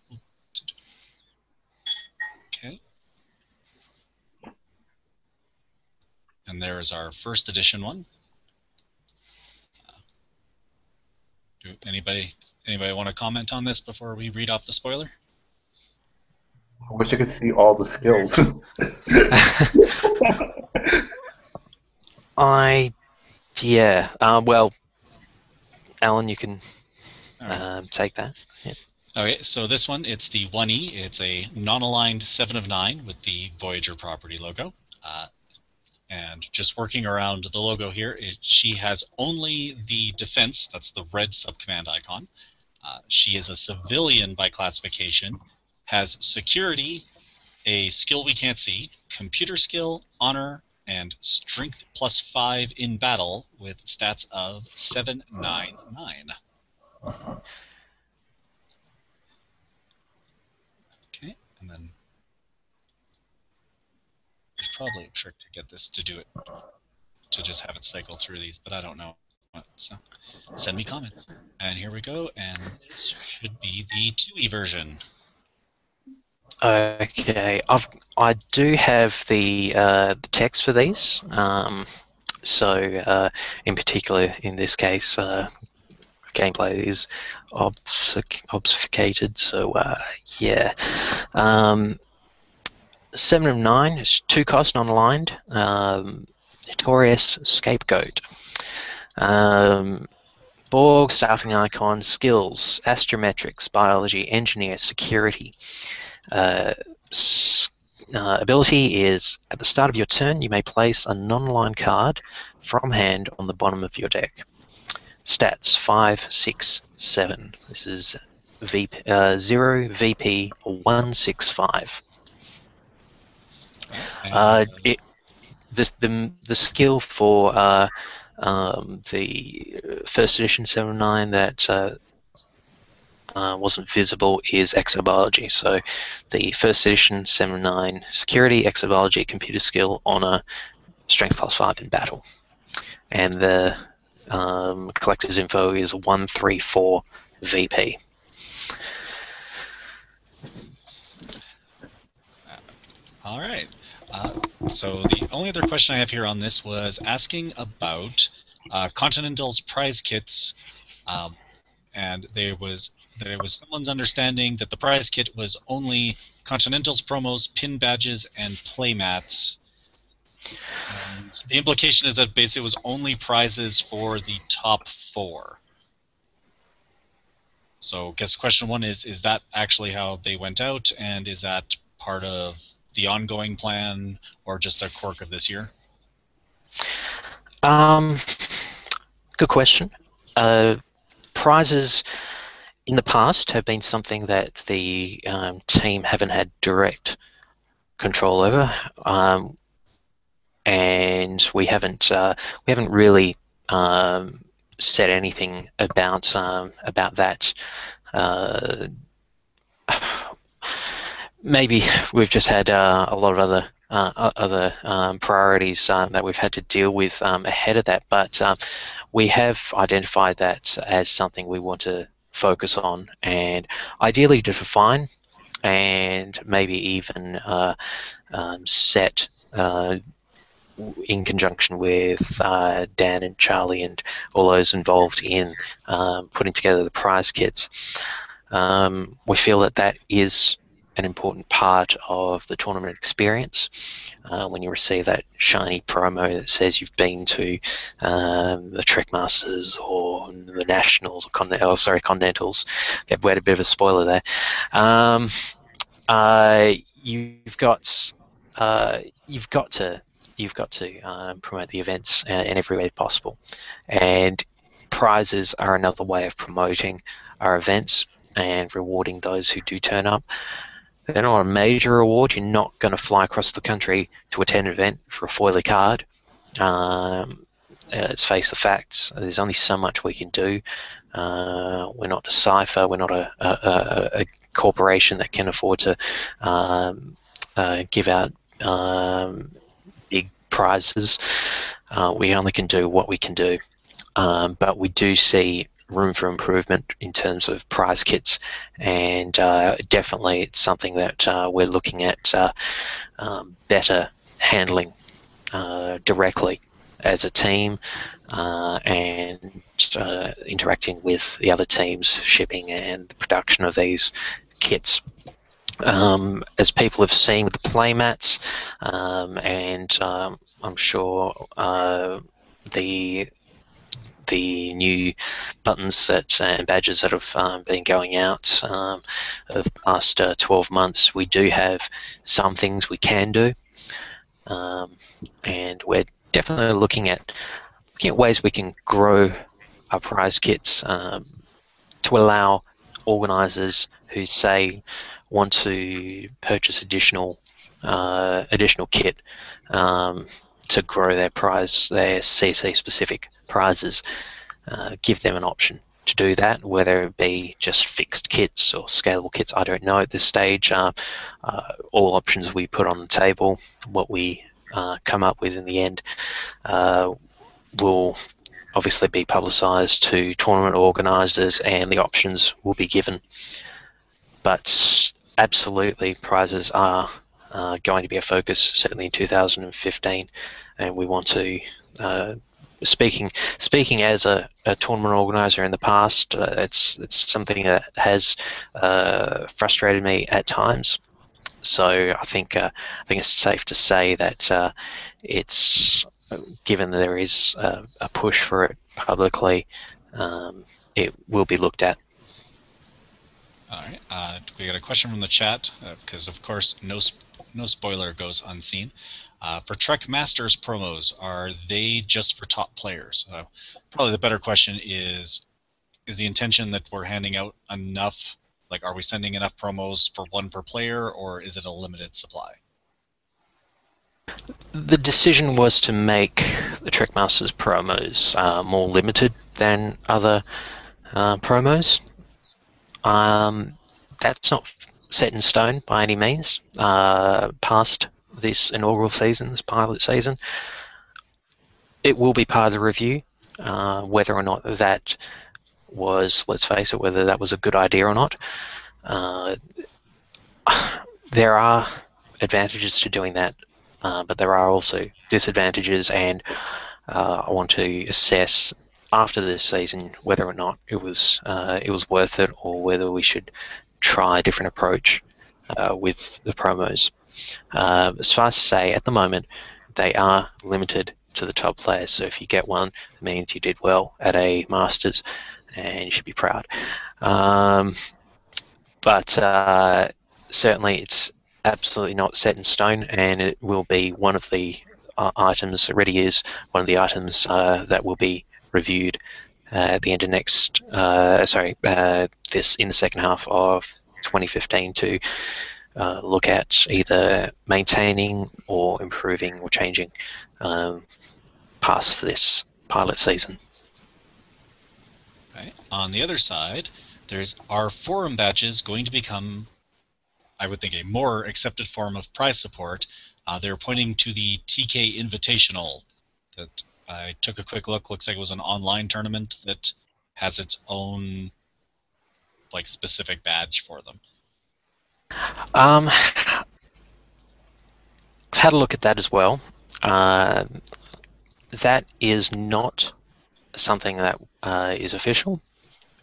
S1: Okay. And there is our first edition one. Do anybody want to comment on this before we read off the spoiler?
S4: I wish I could see all the skills.
S2: Well, Alan, you can take that. Yeah.
S1: Okay, so this one, it's the 1E. It's a non-aligned 7 of 9 with the Voyager property logo. And just working around the logo here, she has only the defense, that's the red subcommand icon. She is a civilian by classification, has security, a skill we can't see, computer skill, honor, and strength +5 in battle with stats of 799. Okay, and then there's probably a trick to get this to do it, to just have it cycle through these, but I don't know. So send me comments. And here we go, and this should be the 2E version.
S2: Okay, I do have the text for these. So in particular, in this case, gameplay is obfuscated. So yeah. 7 of 9 is 2 cost non-aligned. Notorious Scapegoat. Borg, staffing icon, skills, astrometrics, biology, engineer, security. Ability is, at the start of your turn, you may place a non-line card from hand on the bottom of your deck. Stats 5, 6, 7. This is 0, VP 165. The skill for the first edition 7.9 that wasn't visible is exobiology. So the first edition 7.9 security, exobiology, computer skill, honor, strength +5 in battle. And the collector's info is 134 VP.
S1: All right. So the only other question I have here on this was asking about Continental's prize kits, and there was someone's understanding that the prize kit was only Continental's promos, pin badges, and playmats. And the implication is that basically it was only prizes for the top 4. So I guess question 1 is that actually how they went out, and is that part of the ongoing plan or just a quirk of this year?
S2: Good question. Prizes in the past have been something that the team haven't had direct control over, and we haven't really said anything about that. Maybe we've just had a lot of other priorities that we've had to deal with ahead of that, but we have identified that as something we want to focus on, and ideally to define and maybe even set in conjunction with Dan and Charlie and all those involved in putting together the prize kits. We feel that is an important part of the tournament experience. When you receive that shiny promo that says you've been to the Trek Masters or the Nationals or Continentals. I've had a bit of a spoiler there. You've got to promote the events in every way possible, and prizes are another way of promoting our events and rewarding those who do turn up. They're not a major reward. You're not going to fly across the country to attend an event for a foily card. Let's face the facts. There's only so much we can do. We're not Decipher. We're not a corporation that can afford to give out big prizes. We only can do what we can do. But we do see room for improvement in terms of prize kits, and definitely it's something that we're looking at better handling directly as a team, and interacting with the other teams shipping and the production of these kits. As people have seen with the playmats, and I'm sure the new buttons and badges that have been going out over the past 12 months, we do have some things we can do, and we're definitely looking at ways we can grow our prize kits to allow organisers who say want to purchase additional kit to grow their CC specific prizes, give them an option to do that, whether it be just fixed kits or scalable kits. I don't know at this stage. All options we put on the table, what we come up with in the end, will obviously be publicised to tournament organisers, and the options will be given. But absolutely, prizes are going to be a focus, certainly in 2015, and we want to. Speaking as a tournament organizer in the past, it's something that has frustrated me at times. So I think it's safe to say that it's, given that there is a push for it publicly, it will be looked at.
S1: All right. We got a question from the chat because, of course, no spoiler goes unseen. For Trek Masters promos, are they just for top players? Probably the better question is the intention that we're handing out enough? Like, are we sending enough promos for one per player, or is it a limited supply?
S2: The decision was to make the Trek Masters promos more limited than other promos. That's not set in stone by any means. Past this inaugural season, this pilot season, it will be part of the review. Whether or not that was, let's face it, whether that was a good idea or not. There are advantages to doing that, but there are also disadvantages, and I want to assess after this season whether or not it was worth it, or whether we should try a different approach with the promos. Suffice to say, at the moment, they are limited to the top players. So if you get one, it means you did well at a Masters, and you should be proud. But certainly, it's absolutely not set in stone, and it will be one of the items. It already is one of the items that will be reviewed at the end of this in the second half of 2015 to look at either maintaining or improving or changing past this pilot season.
S1: Okay. On the other side, are forum badges going to become, I would think, a more accepted form of prize support? They're pointing to the TK Invitational that I took a quick look. Looks like it was an online tournament that has its own specific badge for them.
S2: I've had a look at that as well. That is not something that is official.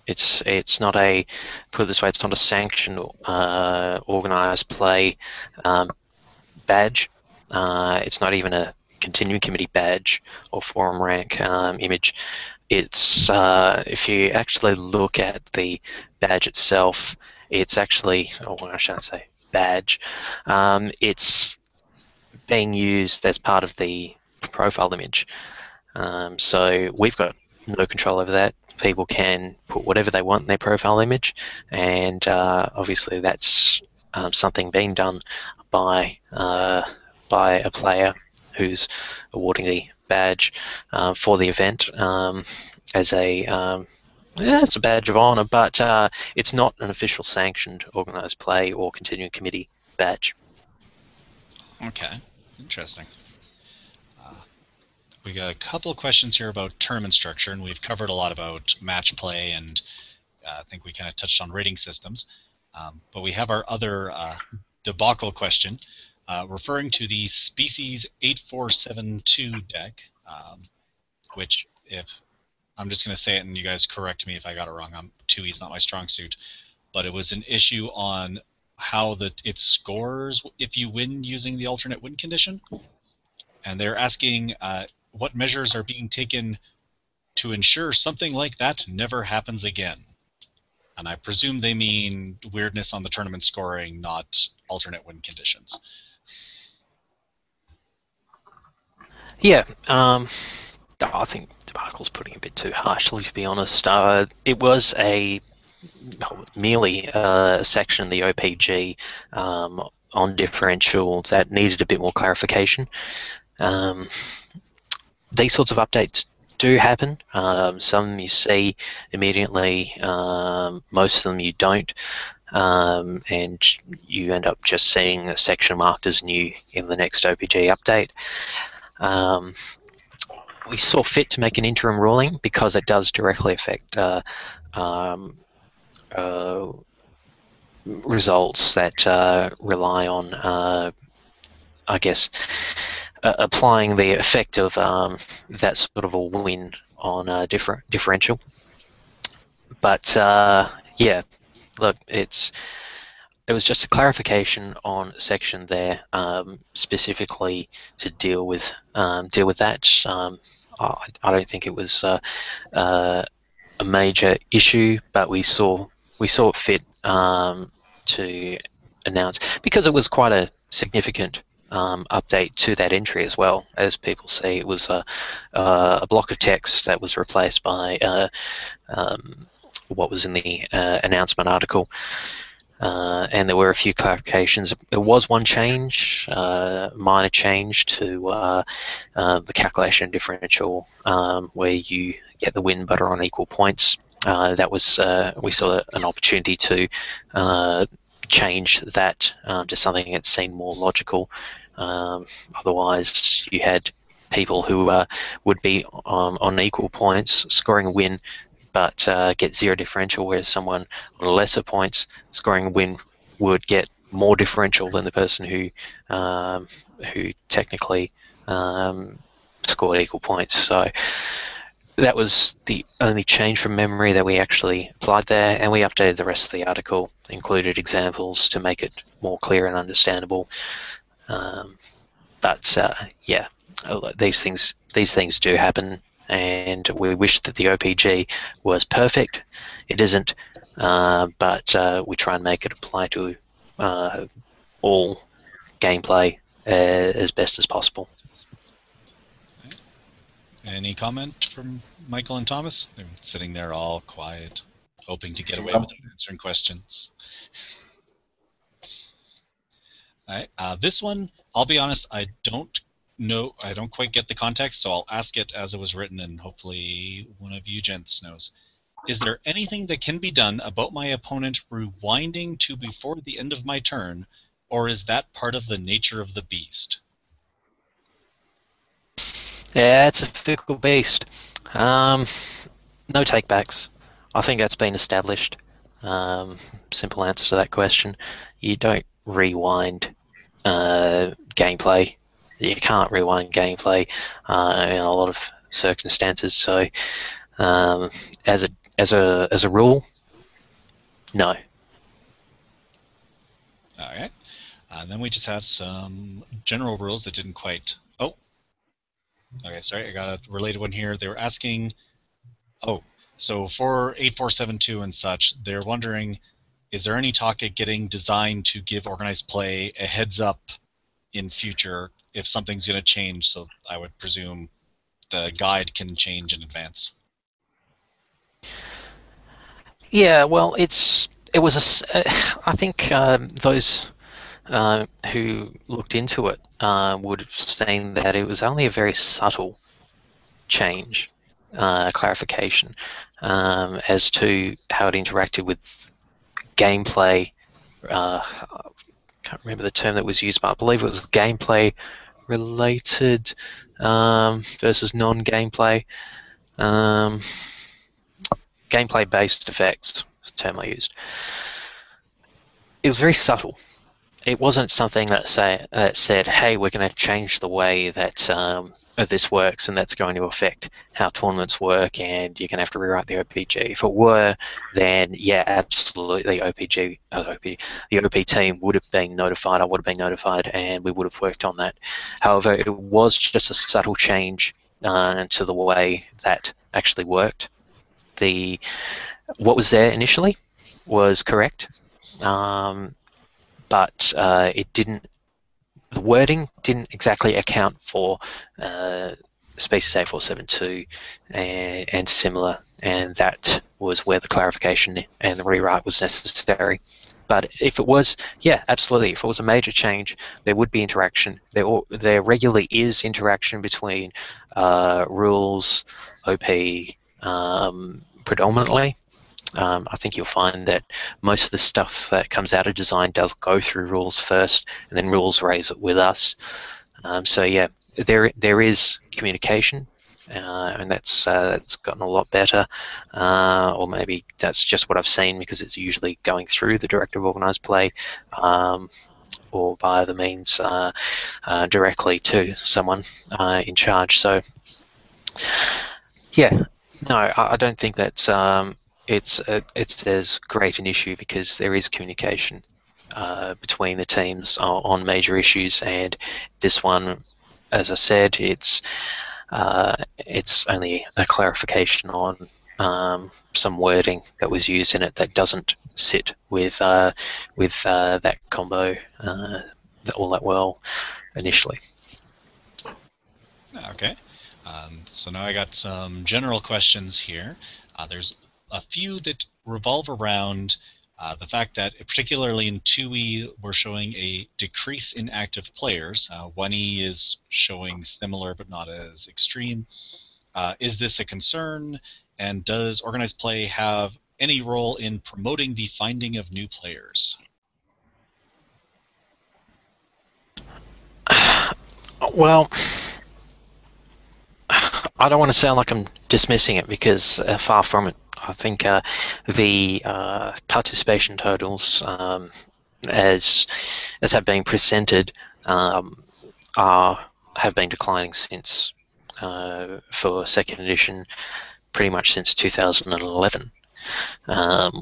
S2: It's not a, put it this way, it's not a sanctioned organised play badge. It's not even a continuing committee badge or forum rank image. It's if you actually look at the badge itself, it's actually, I shouldn't say badge. It's being used as part of the profile image. So we've got no control over that. People can put whatever they want in their profile image, and obviously that's something being done by a player who's awarding the badge for the event as a it's a badge of honour, but it's not an official sanctioned organised play or continuing committee badge.
S1: Okay, interesting. We got a couple of questions here about tournament structure, and we've covered a lot about match play, and I think we kind of touched on rating systems. But we have our other debacle question, referring to the Species 8472 deck, which, if I'm just going to say it and you guys correct me if I got it wrong, 2E's not my strong suit, but it was an issue on how it scores if you win using the alternate win condition. And they're asking what measures are being taken to ensure something like that never happens again. And I presume they mean weirdness on the tournament scoring, not alternate win conditions.
S2: Yeah, I think debacle's putting it a bit too harshly, to be honest. It was merely a section in the OPG on differential that needed a bit more clarification. These sorts of updates do happen. Some you see immediately, most of them you don't, and you end up just seeing a section marked as new in the next OPG update. We saw fit to make an interim ruling because it does directly affect results that rely on, I guess, applying the effect of that sort of a win on a differential. But yeah, look, it was just a clarification on a section there, specifically to deal with that. I don't think it was a major issue, but we saw it fit to announce, because it was quite a significant update to that entry as well. As people see, it was a block of text that was replaced by what was in the announcement article. And there were a few clarifications. There was one change, minor change to the calculation differential, where you get the win but are on equal points. That was we saw an opportunity to change that to something that seemed more logical. Otherwise, you had people who would be on equal points scoring a win, but get 0 differential, whereas someone on lesser points scoring a win would get more differential than the person who technically scored equal points. So that was the only change from memory that we actually applied there, and we updated the rest of the article, included examples to make it more clear and understandable. But yeah, these things do happen, and we wish that the OPG was perfect. It isn't, but we try and make it apply to all gameplay as best as possible.
S1: Any comment from Michael and Thomas? They're sitting there all quiet, hoping to get away without answering questions. All right. This one, I'll be honest, I don't quite get the context, so I'll ask it as it was written, and hopefully one of you gents knows. Is there anything that can be done about my opponent rewinding to before the end of my turn, or is that part of the nature of the beast?
S2: Yeah, it's a fickle beast. No takebacks. I think that's been established. Simple answer to that question. You don't rewind gameplay. You can't rewind gameplay in a lot of circumstances. So, as a rule, no.
S1: All right. Then we just have some general rules that didn't quite. Oh. Okay, sorry, I got a related one here. They were asking, so for 8472 and such, they're wondering, is there any talk at getting designed to give organized play a heads up in future if something's going to change? So I would presume the guide can change in advance.
S2: Yeah, well, I think those who looked into it would have seen that it was only a very subtle change, clarification, as to how it interacted with gameplay. I can't remember the term that was used, but I believe it was gameplay related versus non-gameplay. Gameplay-based effects is the term I used. It was very subtle. It wasn't something that said, hey, we're going to change the way that this works, and that's going to affect how tournaments work, and you're going to have to rewrite the OPG. If it were, then yeah, absolutely, the OP team would have been notified, I would have been notified, and we would have worked on that. However, it was just a subtle change to the way that actually worked. What was there initially was correct. But it didn't. The wording didn't exactly account for Species 8472 and similar, and that was where the clarification and the rewrite was necessary. But if it was, yeah, absolutely. If it was a major change, there would be interaction. There regularly is interaction between rules, OP, predominantly. I think you'll find that most of the stuff that comes out of design does go through rules first, and then rules raise it with us. So yeah, there is communication, and that's gotten a lot better. Or maybe that's just what I've seen, because it's usually going through the Director of Organised Play, or by the means directly to someone in charge. So yeah, no, I don't think that's it's as great an issue, because there is communication between the teams on major issues, and this one, as I said, it's only a clarification on some wording that was used in it that doesn't sit with that combo all that well initially.
S1: Okay. So now I got some general questions here. There's a few that revolve around the fact that, particularly in 2E, we're showing a decrease in active players. 1E is showing similar but not as extreme. Is this a concern? And does organized play have any role in promoting the finding of new players?
S2: Well, I don't want to sound like I'm dismissing it, because far from it. I think the participation totals, as have been presented, have been declining since for second edition, pretty much since 2011,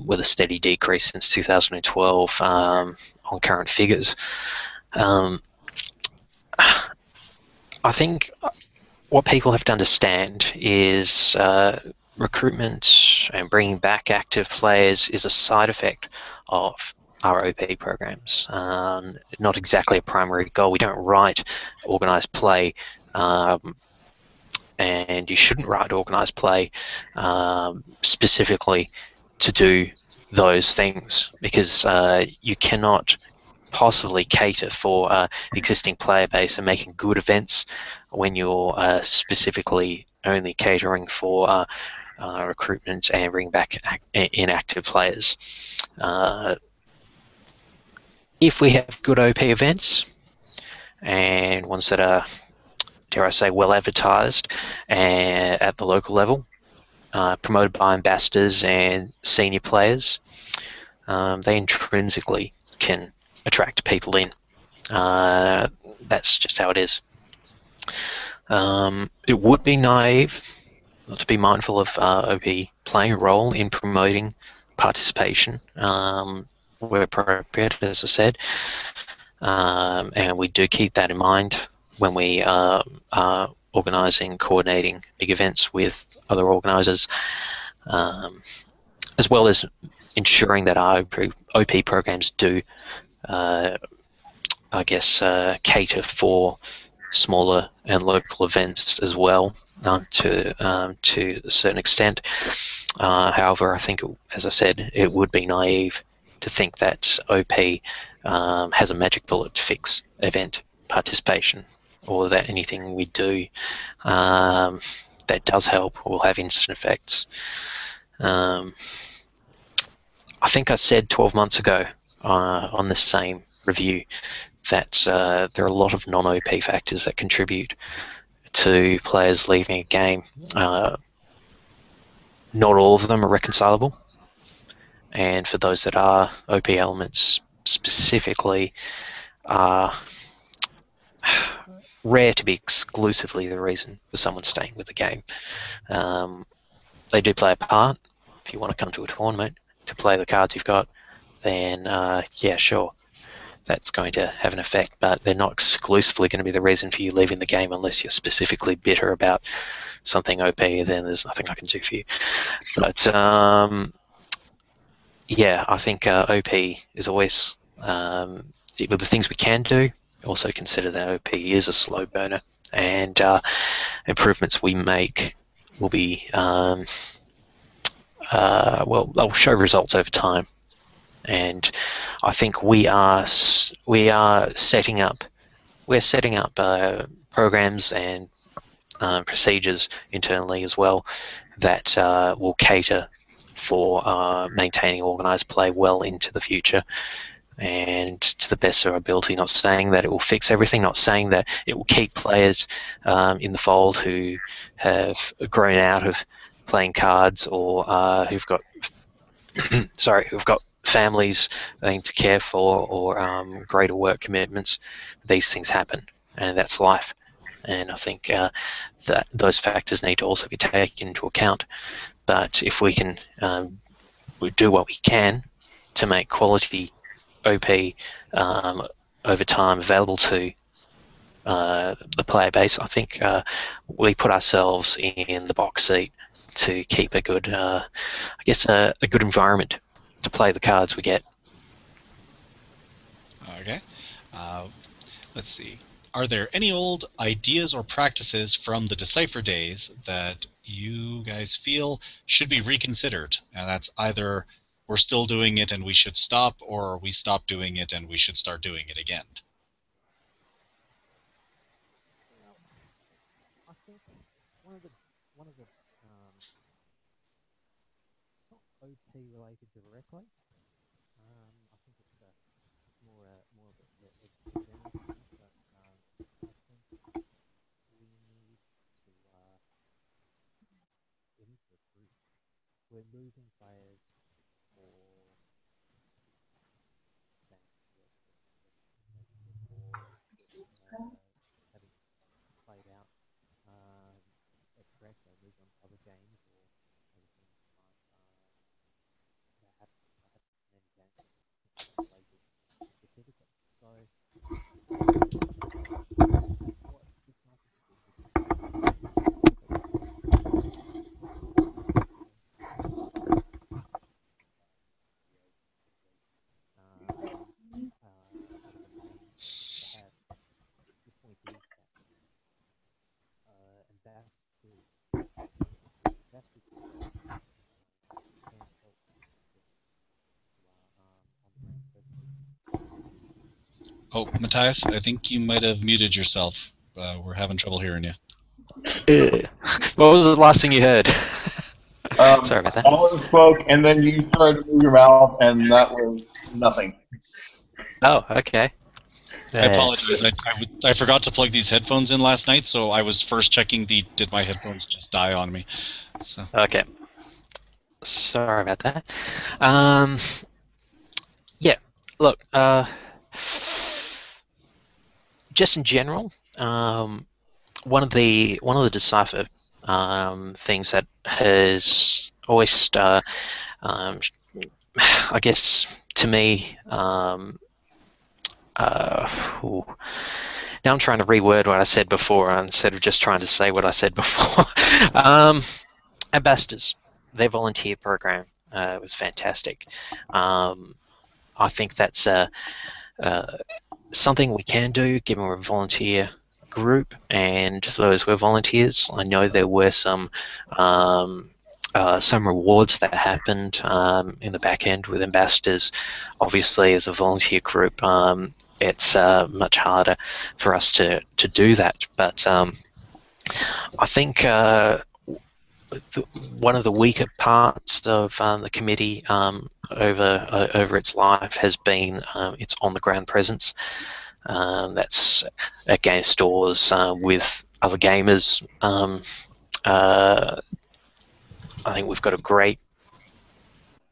S2: with a steady decrease since 2012 on current figures. I think what people have to understand is recruitment and bringing back active players is a side effect of our OP programs, not exactly a primary goal. We don't write organised play, and you shouldn't write organised play specifically to do those things, because you cannot possibly cater for existing player base and making good events when you're specifically only catering for recruitment and bring back inactive players. If we have good OP events and ones that are, dare I say, well advertised and at the local level, promoted by ambassadors and senior players, they intrinsically can attract people in. That's just how it is. It would be naive not to be mindful of OP playing a role in promoting participation where appropriate, as I said, and we do keep that in mind when we are organising, coordinating big events with other organisers, as well as ensuring that our OP programs do, I guess, cater for smaller and local events as well, to a certain extent. However, I think, as I said, it would be naive to think that OP has a magic bullet to fix event participation, or that anything we do that does help will have instant effects. I think I said 12 months ago on the same review that there are a lot of non-OP factors that contribute to players leaving a game. Not all of them are reconcilable, and for those that are, OP elements specifically are rare to be exclusively the reason for someone staying with the game. They do play a part. If you want to come to a tournament to play the cards you've got, then yeah, sure, that's going to have an effect, but they're not exclusively going to be the reason for you leaving the game, unless you're specifically bitter about something OP, then there's nothing I can do for you. But yeah, I think OP is always, with the things we can do, also consider that OP is a slow burner, and improvements we make will be, well, they'll show results over time. And I think we are setting up programs and procedures internally as well that will cater for maintaining organised play well into the future, and to the best of our ability. Not saying that it will fix everything, not saying that it will keep players in the fold who have grown out of playing cards, or who've got who've got families to care for, or greater work commitments. These things happen, and that's life. And I think that those factors need to also be taken into account. But if we can do what we can to make quality OP over time available to the player base, I think we put ourselves in the box seat to keep a good, I guess, a good environment to play the cards we get.
S1: Okay. Let's see. Are there any old ideas or practices from the Decipher days that you guys feel should be reconsidered? And that's either we're still doing it and we should stop, or we stop doing it and we should start doing it again.
S5: I think one of the not OP related directly. I think it's more of a general thing, but I think we need to recruit. We're losing players for having played out at Trek, they move on to other games or other things like perhaps many games played specifically. So what this market the point is that ambassadors can help
S1: Oh, Matthias, I think you might have muted yourself. We're having trouble hearing you.
S2: What was the last thing you heard? Sorry about that.
S4: Alan spoke, and then you started to move your mouth, and that was nothing.
S2: Oh, okay.
S1: I apologize. I forgot to plug these headphones in last night, so I was first checking did my headphones just die on me? So.
S2: Okay. Sorry about that. Yeah. Look. Just in general, one of the Decipher things that has always, I guess, to me. Now I'm trying to reword what I said before instead of just trying to say what I said before. Ambassadors, their volunteer program was fantastic. I think that's something we can do given we're a volunteer group and those were volunteers. I know there were some rewards that happened in the back end with ambassadors. Obviously, as a volunteer group, it's much harder for us to do that. But I think one of the weaker parts of the committee over its life has been its on-the-ground presence. That's at game stores with other gamers. I think we've got a great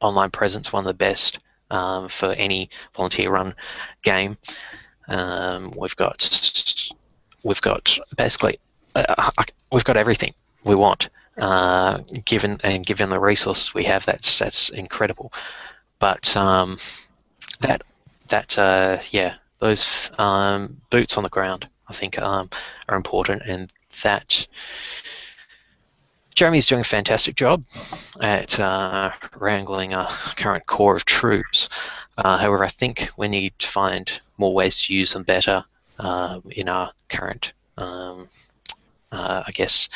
S2: online presence, one of the best for any volunteer-run game. We've got basically we've got everything we want. Given the resources we have, that's incredible. But those boots on the ground, I think, are important, and that. Jeremy's doing a fantastic job at wrangling a current core of troops. However, I think we need to find more ways to use them better in our current, I guess,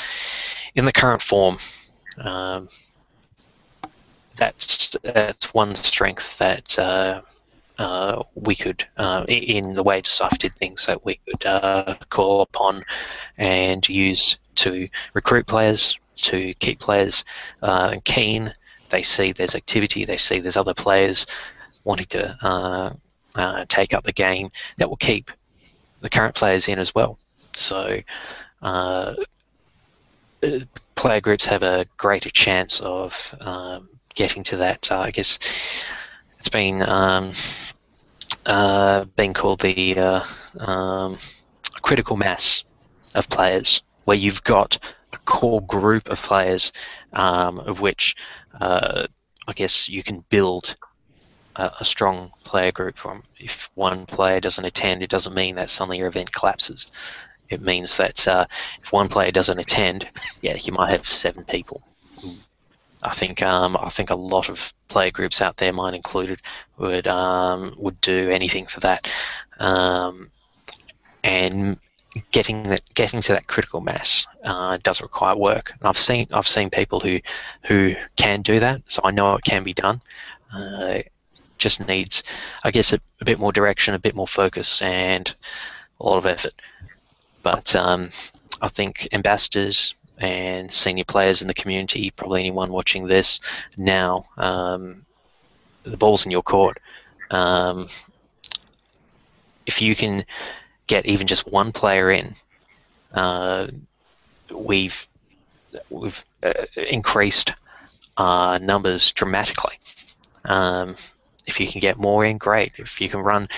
S2: in the current form. That's one strength that we could, in the way Decipher did things, that we could call upon and use to recruit players, to keep players keen. They see there's activity, they see there's other players wanting to take up the game. That will keep the current players in as well. So player groups have a greater chance of getting to that, I guess it's been called the critical mass of players, where you've got a core group of players of which I guess you can build a strong player group from. If one player doesn't attend, it doesn't mean that suddenly your event collapses. It means that if one player doesn't attend, yeah, you might have 7 people I think a lot of player groups out there, mine included, would do anything for that, and getting to that critical mass does require work. And I've seen people who can do that, so I know it can be done. Just needs, I guess, a bit more direction, a bit more focus, and a lot of effort. But I think ambassadors and senior players in the community, probably anyone watching this now, the ball's in your court. If you can get even just one player in, we've increased numbers dramatically. If you can get more in, great. If you can run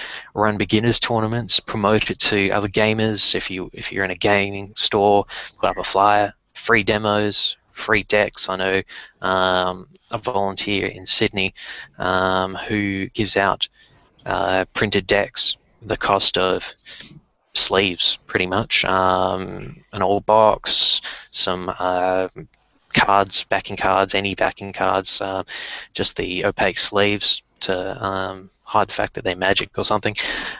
S2: beginners tournaments, promote it to other gamers. If you're in a gaming store, put up a flyer, free demos, free decks. I know a volunteer in Sydney who gives out printed decks, the cost of sleeves, pretty much, an old box, some cards, backing cards, any backing cards, just the opaque sleeves to hide the fact that they're magic or something,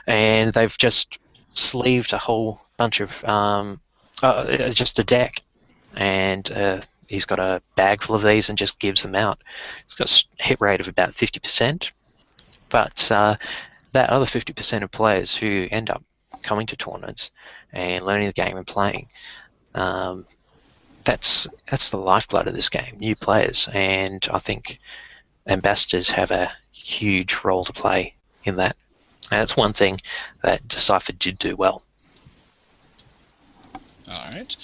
S2: and they've just sleeved a whole bunch of just a deck, and he's got a bag full of these and just gives them out. It's got a hit rate of about 50%, but that other 50% of players who end up coming to tournaments and learning the game and playing, that's the lifeblood of this game, new players, and I think ambassadors have a huge role to play in that. And that's one thing that Decipher did do well.
S1: All right.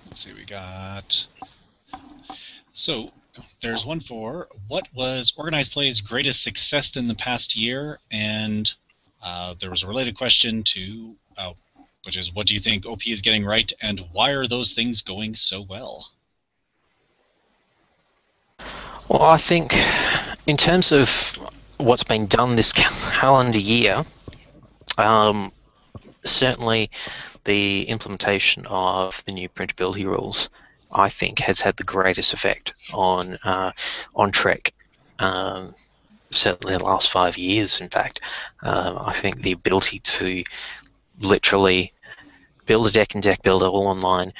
S1: Let's see, we got... So, there's one for, what was Organized Play's greatest success in the past year? And there was a related question to, which is, what do you think OP is getting right, and why are those things going so well?
S2: Well, I think in terms of what's been done this calendar year, certainly the implementation of the new printability rules, I think, has had the greatest effect on Trek. Certainly the last 5 years, in fact. I think the ability to literally build a deck in Deck Builder all online,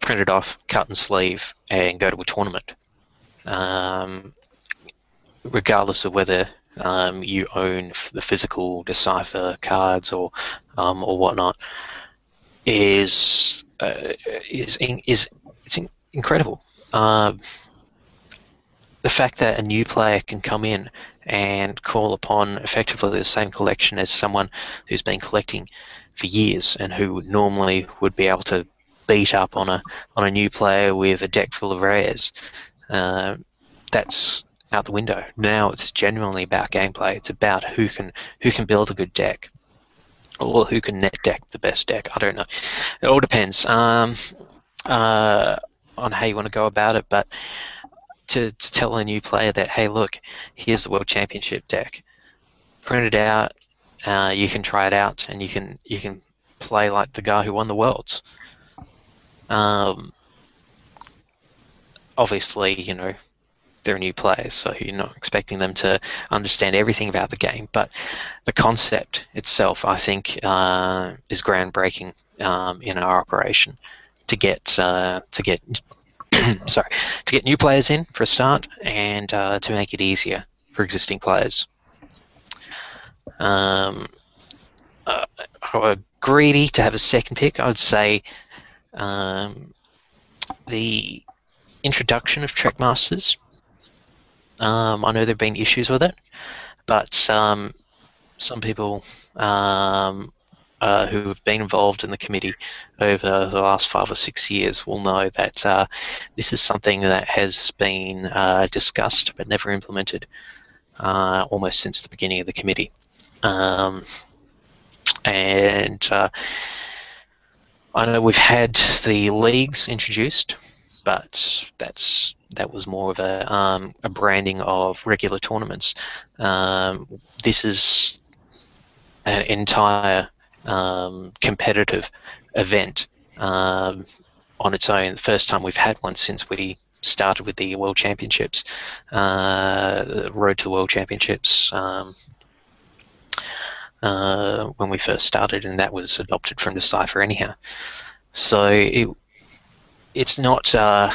S2: print it off, cut and sleeve, and go to a tournament, regardless of whether you own the physical Decipher cards or whatnot, is incredible. The fact that a new player can come in and call upon effectively the same collection as someone who's been collecting for years and who normally would be able to beat up on a new player with a deck full of rares, that's out the window. Now it's genuinely about gameplay. It's about who can build a good deck, or who can net deck the best deck. I don't know. It all depends on how you want to go about it, but to tell a new player that, hey, look, here's the World Championship deck, print it out, you can try it out, and you can play like the guy who won the Worlds. Obviously, you know, they're new players, so you're not expecting them to understand everything about the game, but the concept itself, I think, is groundbreaking in our operation to get new players in for a start, and to make it easier for existing players. Greedy to have a second pick, I would say the introduction of Trek Masters. I know there have been issues with it, but some people who have been involved in the committee over the last 5 or 6 years will know that this is something that has been discussed but never implemented almost since the beginning of the committee. And I know we've had the leagues introduced, but that was more of a branding of regular tournaments. This is an entire competitive event on its own. The first time we've had one since we started with the World Championships, the Road to the World Championships, when we first started, and that was adopted from Decipher anyhow. So it's not, I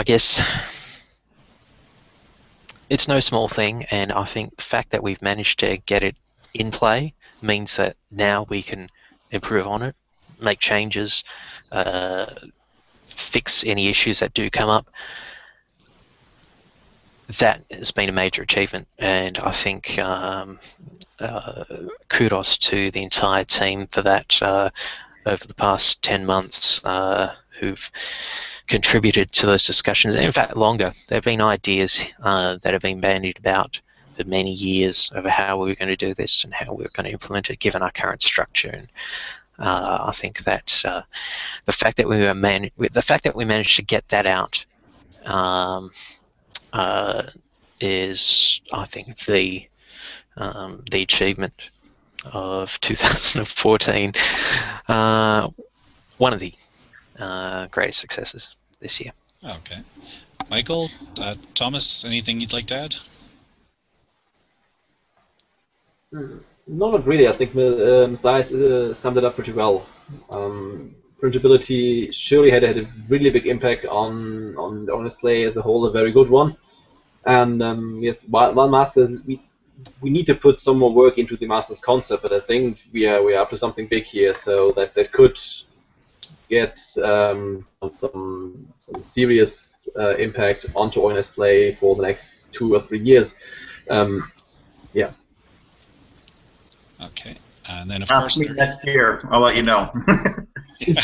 S2: guess, it's no small thing, and I think the fact that we've managed to get it in play means that now we can improve on it, make changes, fix any issues that do come up. That has been a major achievement, and I think kudos to the entire team for that over the past 10 months who've contributed to those discussions. In fact, longer. There have been ideas that have been bandied about for many years over how we were going to do this and how we were going to implement it given our current structure. And I think that the fact that we managed to get that out is, I think, the achievement of 2014. One of the greatest successes this year.
S1: Okay. Michael, Thomas, anything you'd like to add?
S3: No, not really. I think Matthias summed it up pretty well. Printability surely had a really big impact on the Honest Play as a whole, a very good one. And yes, while Masters, we need to put some more work into the Masters concept, but I think we are up to something big here, so that could get some serious impact onto Honest Play for the next 2 or 3 years. Yeah.
S1: Okay, and then of course
S4: next year. I'll let you know.
S1: Yeah.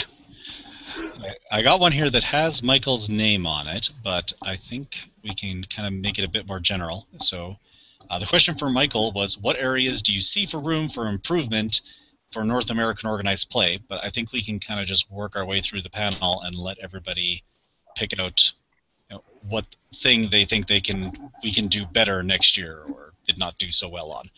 S1: I got one here that has Michael's name on it, but I think we can kind of make it a bit more general. So the question for Michael was, what areas do you see for room for improvement for North American organized play? But I think we can kind of just work our way through the panel and let everybody pick out what thing they think we can do better next year or did not do so well on.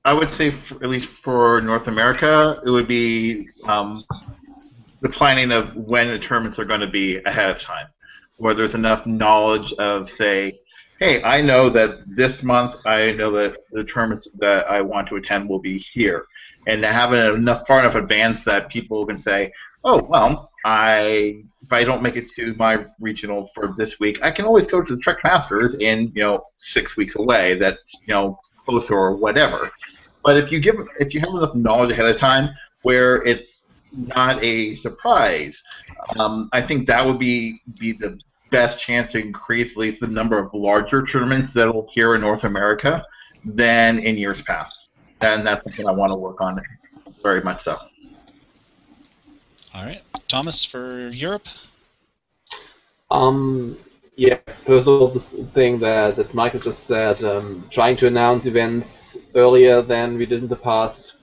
S4: I would say, at least for North America, it would be the planning of when the tournaments are going to be ahead of time, where there's enough knowledge of, say, hey, I know that this month, I know that the tournaments that I want to attend will be here, and to have it far enough advance that people can say, oh, well, if I don't make it to my regional for this week, I can always go to the Trek Masters in 6 weeks away. That's closer or whatever. But if you have enough knowledge ahead of time where it's not a surprise, I think that would be the best chance to increase at least the number of larger tournaments that will appear in North America than in years past. And that's something I want to work on very much so.
S1: All right. Thomas, for Europe?
S3: Yeah, first of all, this thing that Michael just said, trying to announce events earlier than we did in the past.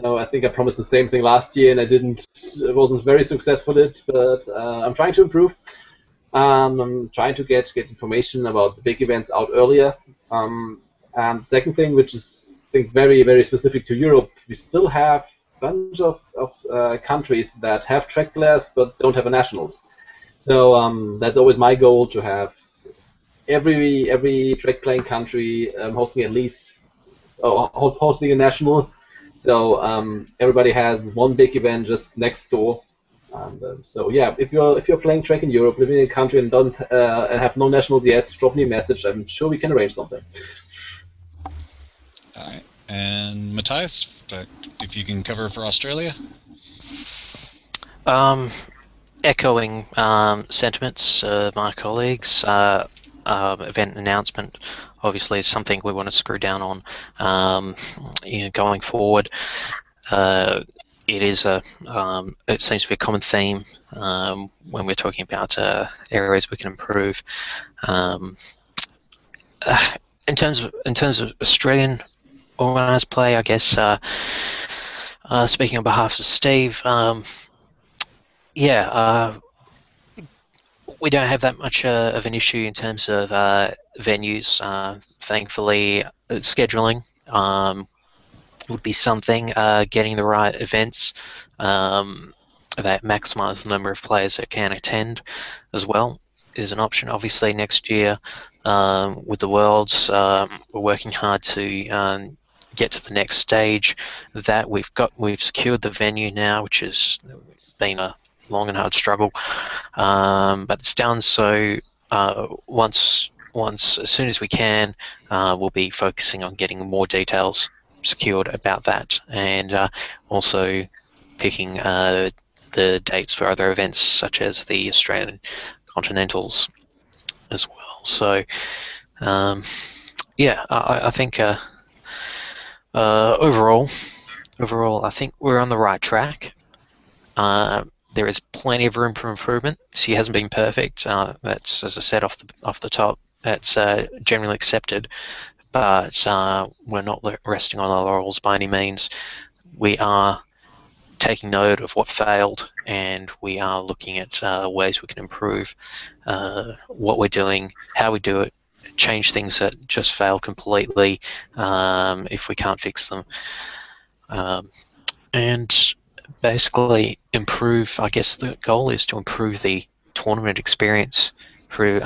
S3: No, I think I promised the same thing last year, and I wasn't very successful at it, but I'm trying to improve. I'm trying to get information about the big events out earlier. And the second thing, which is, I think, very, very specific to Europe, we still have a bunch of countries that have Trek players but don't have a nationals. So that's always my goal, to have every Trek playing country hosting at least hosting a national. So everybody has one big event just next door. And so yeah, if you're playing Trek in Europe, living in a country and don't and have no nationals yet, drop me a message. I'm sure we can arrange something.
S1: All right. And Matthias, if you can cover for Australia.
S2: Echoing sentiments of my colleagues, event announcement obviously is something we want to screw down on going forward. It is it seems to be a common theme when we're talking about areas we can improve. In terms of Australian organised play, I guess speaking on behalf of Steve, we don't have that much of an issue in terms of venues. Thankfully, scheduling would be something. Getting the right events that maximise the number of players that can attend as well is an option. Obviously, next year with the Worlds, we're working hard to get to the next stage. That we've secured the venue now, which has been a long and hard struggle, but it's done. So once as soon as we can, we'll be focusing on getting more details secured about that, and also picking the dates for other events such as the Australian Continentals as well. So yeah, I think overall, I think we're on the right track. There is plenty of room for improvement. She hasn't been perfect. That's, as I said off the top, that's generally accepted. But we're not resting on our laurels by any means. We are taking note of what failed, and we are looking at ways we can improve what we're doing, how we do it, change things that just fail completely if we can't fix them, and basically improve. I guess the goal is to improve the tournament experience for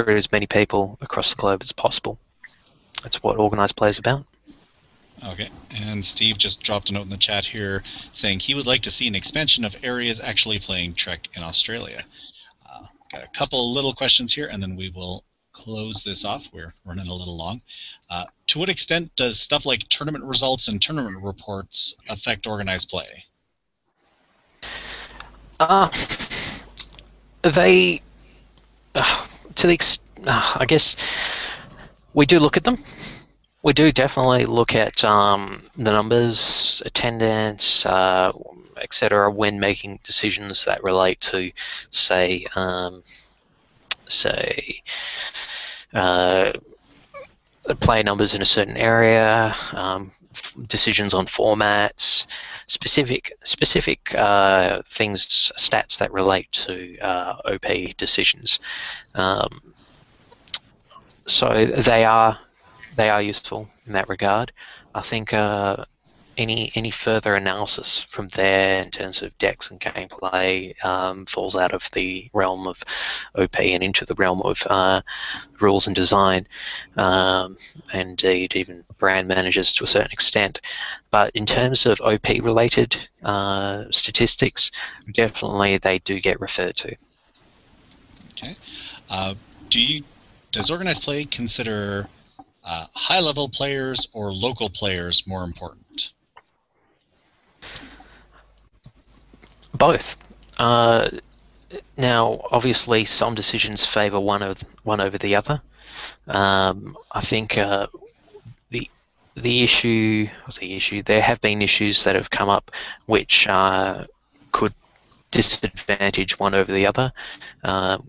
S2: as many people across the globe as possible. That's what Organised Play is about.
S1: Okay, and Steve just dropped a note in the chat here saying he would like to see an expansion of areas actually playing Trek in Australia. Got a couple little questions here, and then we will close this off. We're running a little long. To what extent does stuff like tournament results and tournament reports affect Organised Play?
S2: They, to the I guess, we do look at them. We do definitely look at the numbers, attendance, etc. when making decisions that relate to, say, player numbers in a certain area, decisions on formats, specific things, stats that relate to OP decisions. So they are useful in that regard. I think any further analysis from there in terms of decks and gameplay falls out of the realm of OP and into the realm of rules and design, and indeed even brand managers to a certain extent. But in terms of OP related statistics, definitely they do get referred to.
S1: Okay. Does Organised Play consider high-level players or local players more important?
S2: Both. Now, obviously, some decisions favour one over the other. I think the issue. There have been issues that have come up which could disadvantage one over the other.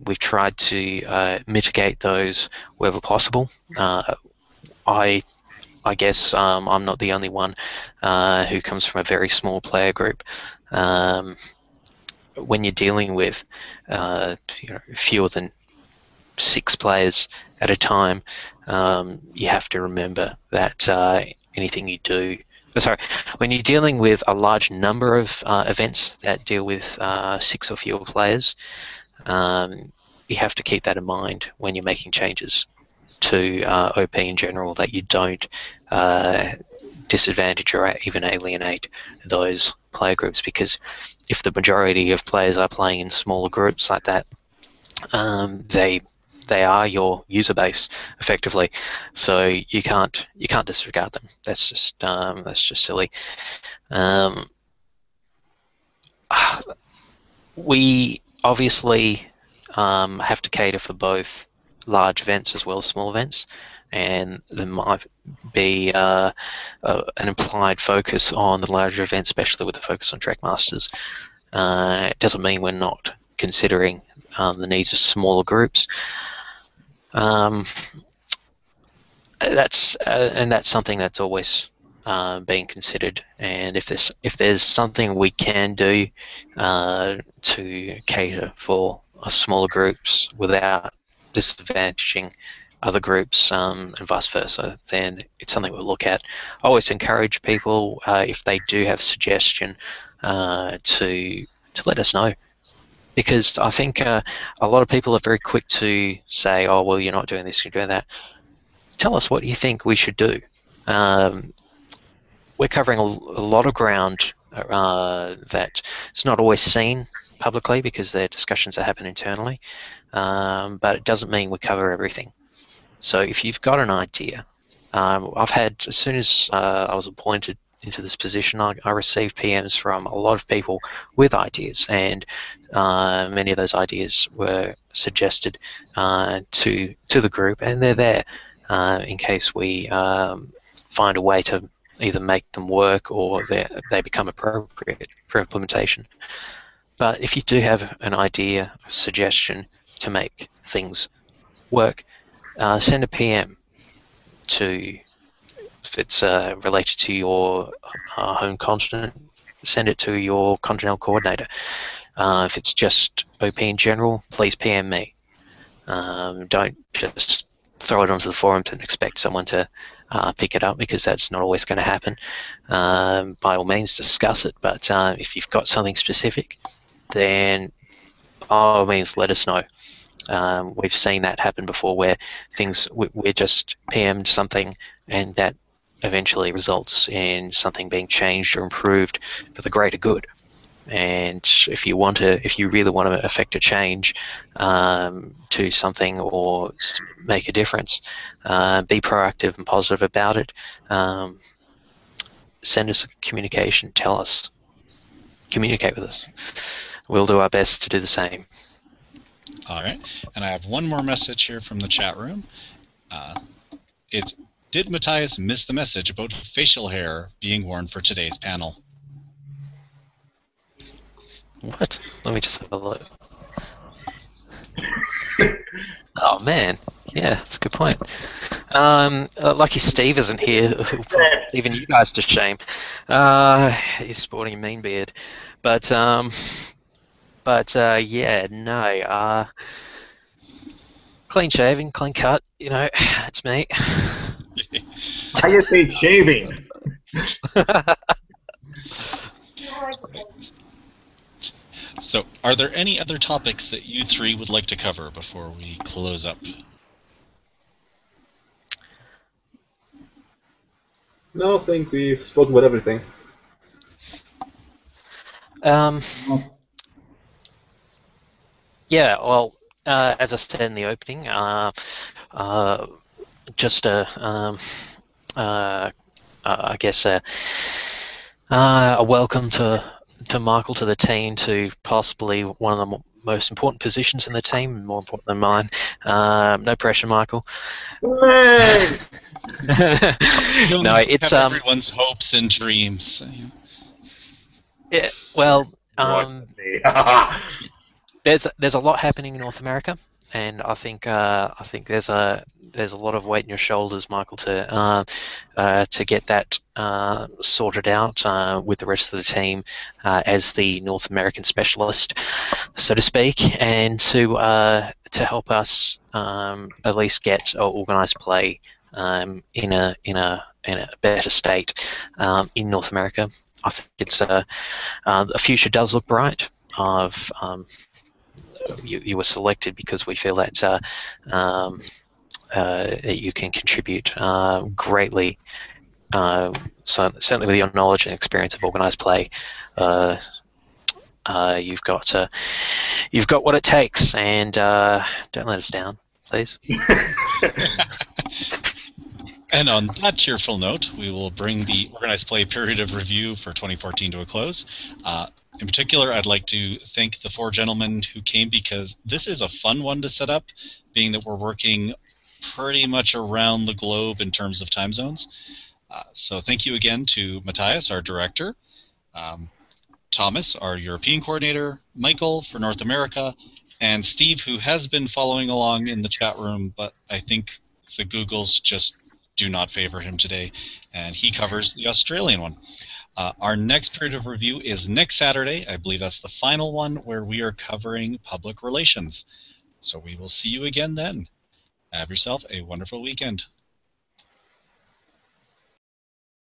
S2: We've tried to mitigate those wherever possible. I guess I'm not the only one who comes from a very small player group. When you're dealing with fewer than 6 players at a time, you have to remember that anything you do. When you're dealing with a large number of events that deal with 6 or fewer players, you have to keep that in mind when you're making changes to OP in general, that you don't disadvantage or even alienate those player groups, because if the majority of players are playing in smaller groups like that, they are your user base effectively, so you can't disregard them. That's just silly. We obviously have to cater for both large events as well as small events, and there might be an implied focus on the larger events, especially with the focus on Trackmasters. It doesn't mean we're not considering the needs of smaller groups. That's something that's always being considered, and if there's something we can do to cater for smaller groups without disadvantaging other groups and vice versa, then it's something we'll look at. I always encourage people, if they do have suggestion to let us know. Because I think a lot of people are very quick to say, oh, well, you're not doing this, you're doing that. Tell us what you think we should do. We're covering a lot of ground that is not always seen publicly because their discussions that happen internally, but it doesn't mean we cover everything. So if you've got an idea, I've had, as soon as I was appointed into this position, I received PMs from a lot of people with ideas, and many of those ideas were suggested to the group, and they're there in case we find a way to either make them work or they become appropriate for implementation. But if you do have an idea, a suggestion to make things work, send a PM to, if it's related to your home continent, send it to your continental coordinator. If it's just OP in general, please PM me. Don't just throw it onto the forums and expect someone to pick it up, because that's not always going to happen. By all means, discuss it, but if you've got something specific, then by all means, let us know. We've seen that happen before, where we're just PM'd something and that eventually results in something being changed or improved for the greater good. And if you really want to affect a change to something or make a difference, be proactive and positive about it. Send us a communication. Tell us. Communicate with us. We'll do our best to do the same.
S1: All right, and I have one more message here from the chat room. It's, did Matthias miss the message about facial hair being worn for today's panel?
S2: What? Let me just have a look. Oh man, yeah, that's a good point. Lucky Steve isn't here. Even you guys to shame. He's sporting a mean beard, but yeah, no. Clean shaving, clean cut. You know, it's me.
S6: I just say shaving.
S1: So, are there any other topics that you three would like to cover before we close up?
S3: No, I think we've spoken about everything.
S2: Yeah, well, as I said in the opening, just I guess a welcome to Michael, to the team, to possibly one of the most important positions in the team, more important than mine. No pressure, Michael.
S6: Hey!
S2: No, it's
S1: everyone's hopes and dreams.
S2: Yeah, well, there's a lot happening in North America, and I think there's a lot of weight in your shoulders, Michael, to get that sorted out with the rest of the team as the North American specialist, so to speak, and to help us at least get organised play in a better state in North America. I think it's the future does look bright. You were selected because we feel that you can contribute greatly. So certainly with your knowledge and experience of organised play, you've got what it takes, and don't let us down, please.
S1: And on that cheerful note, we will bring the Organised Play period of review for 2014 to a close. In particular, I'd like to thank the four gentlemen who came, because this is a fun one to set up, being that we're working pretty much around the globe in terms of time zones. So thank you again to Matthias, our director, Thomas, our European coordinator, Michael for North America, and Steve, who has been following along in the chat room, but I think the Googles just do not favor him today, and he covers the Australian one. Our next period of review is next Saturday. I believe that's the final one, where we are covering public relations. So we will see you again then. Have yourself a wonderful weekend.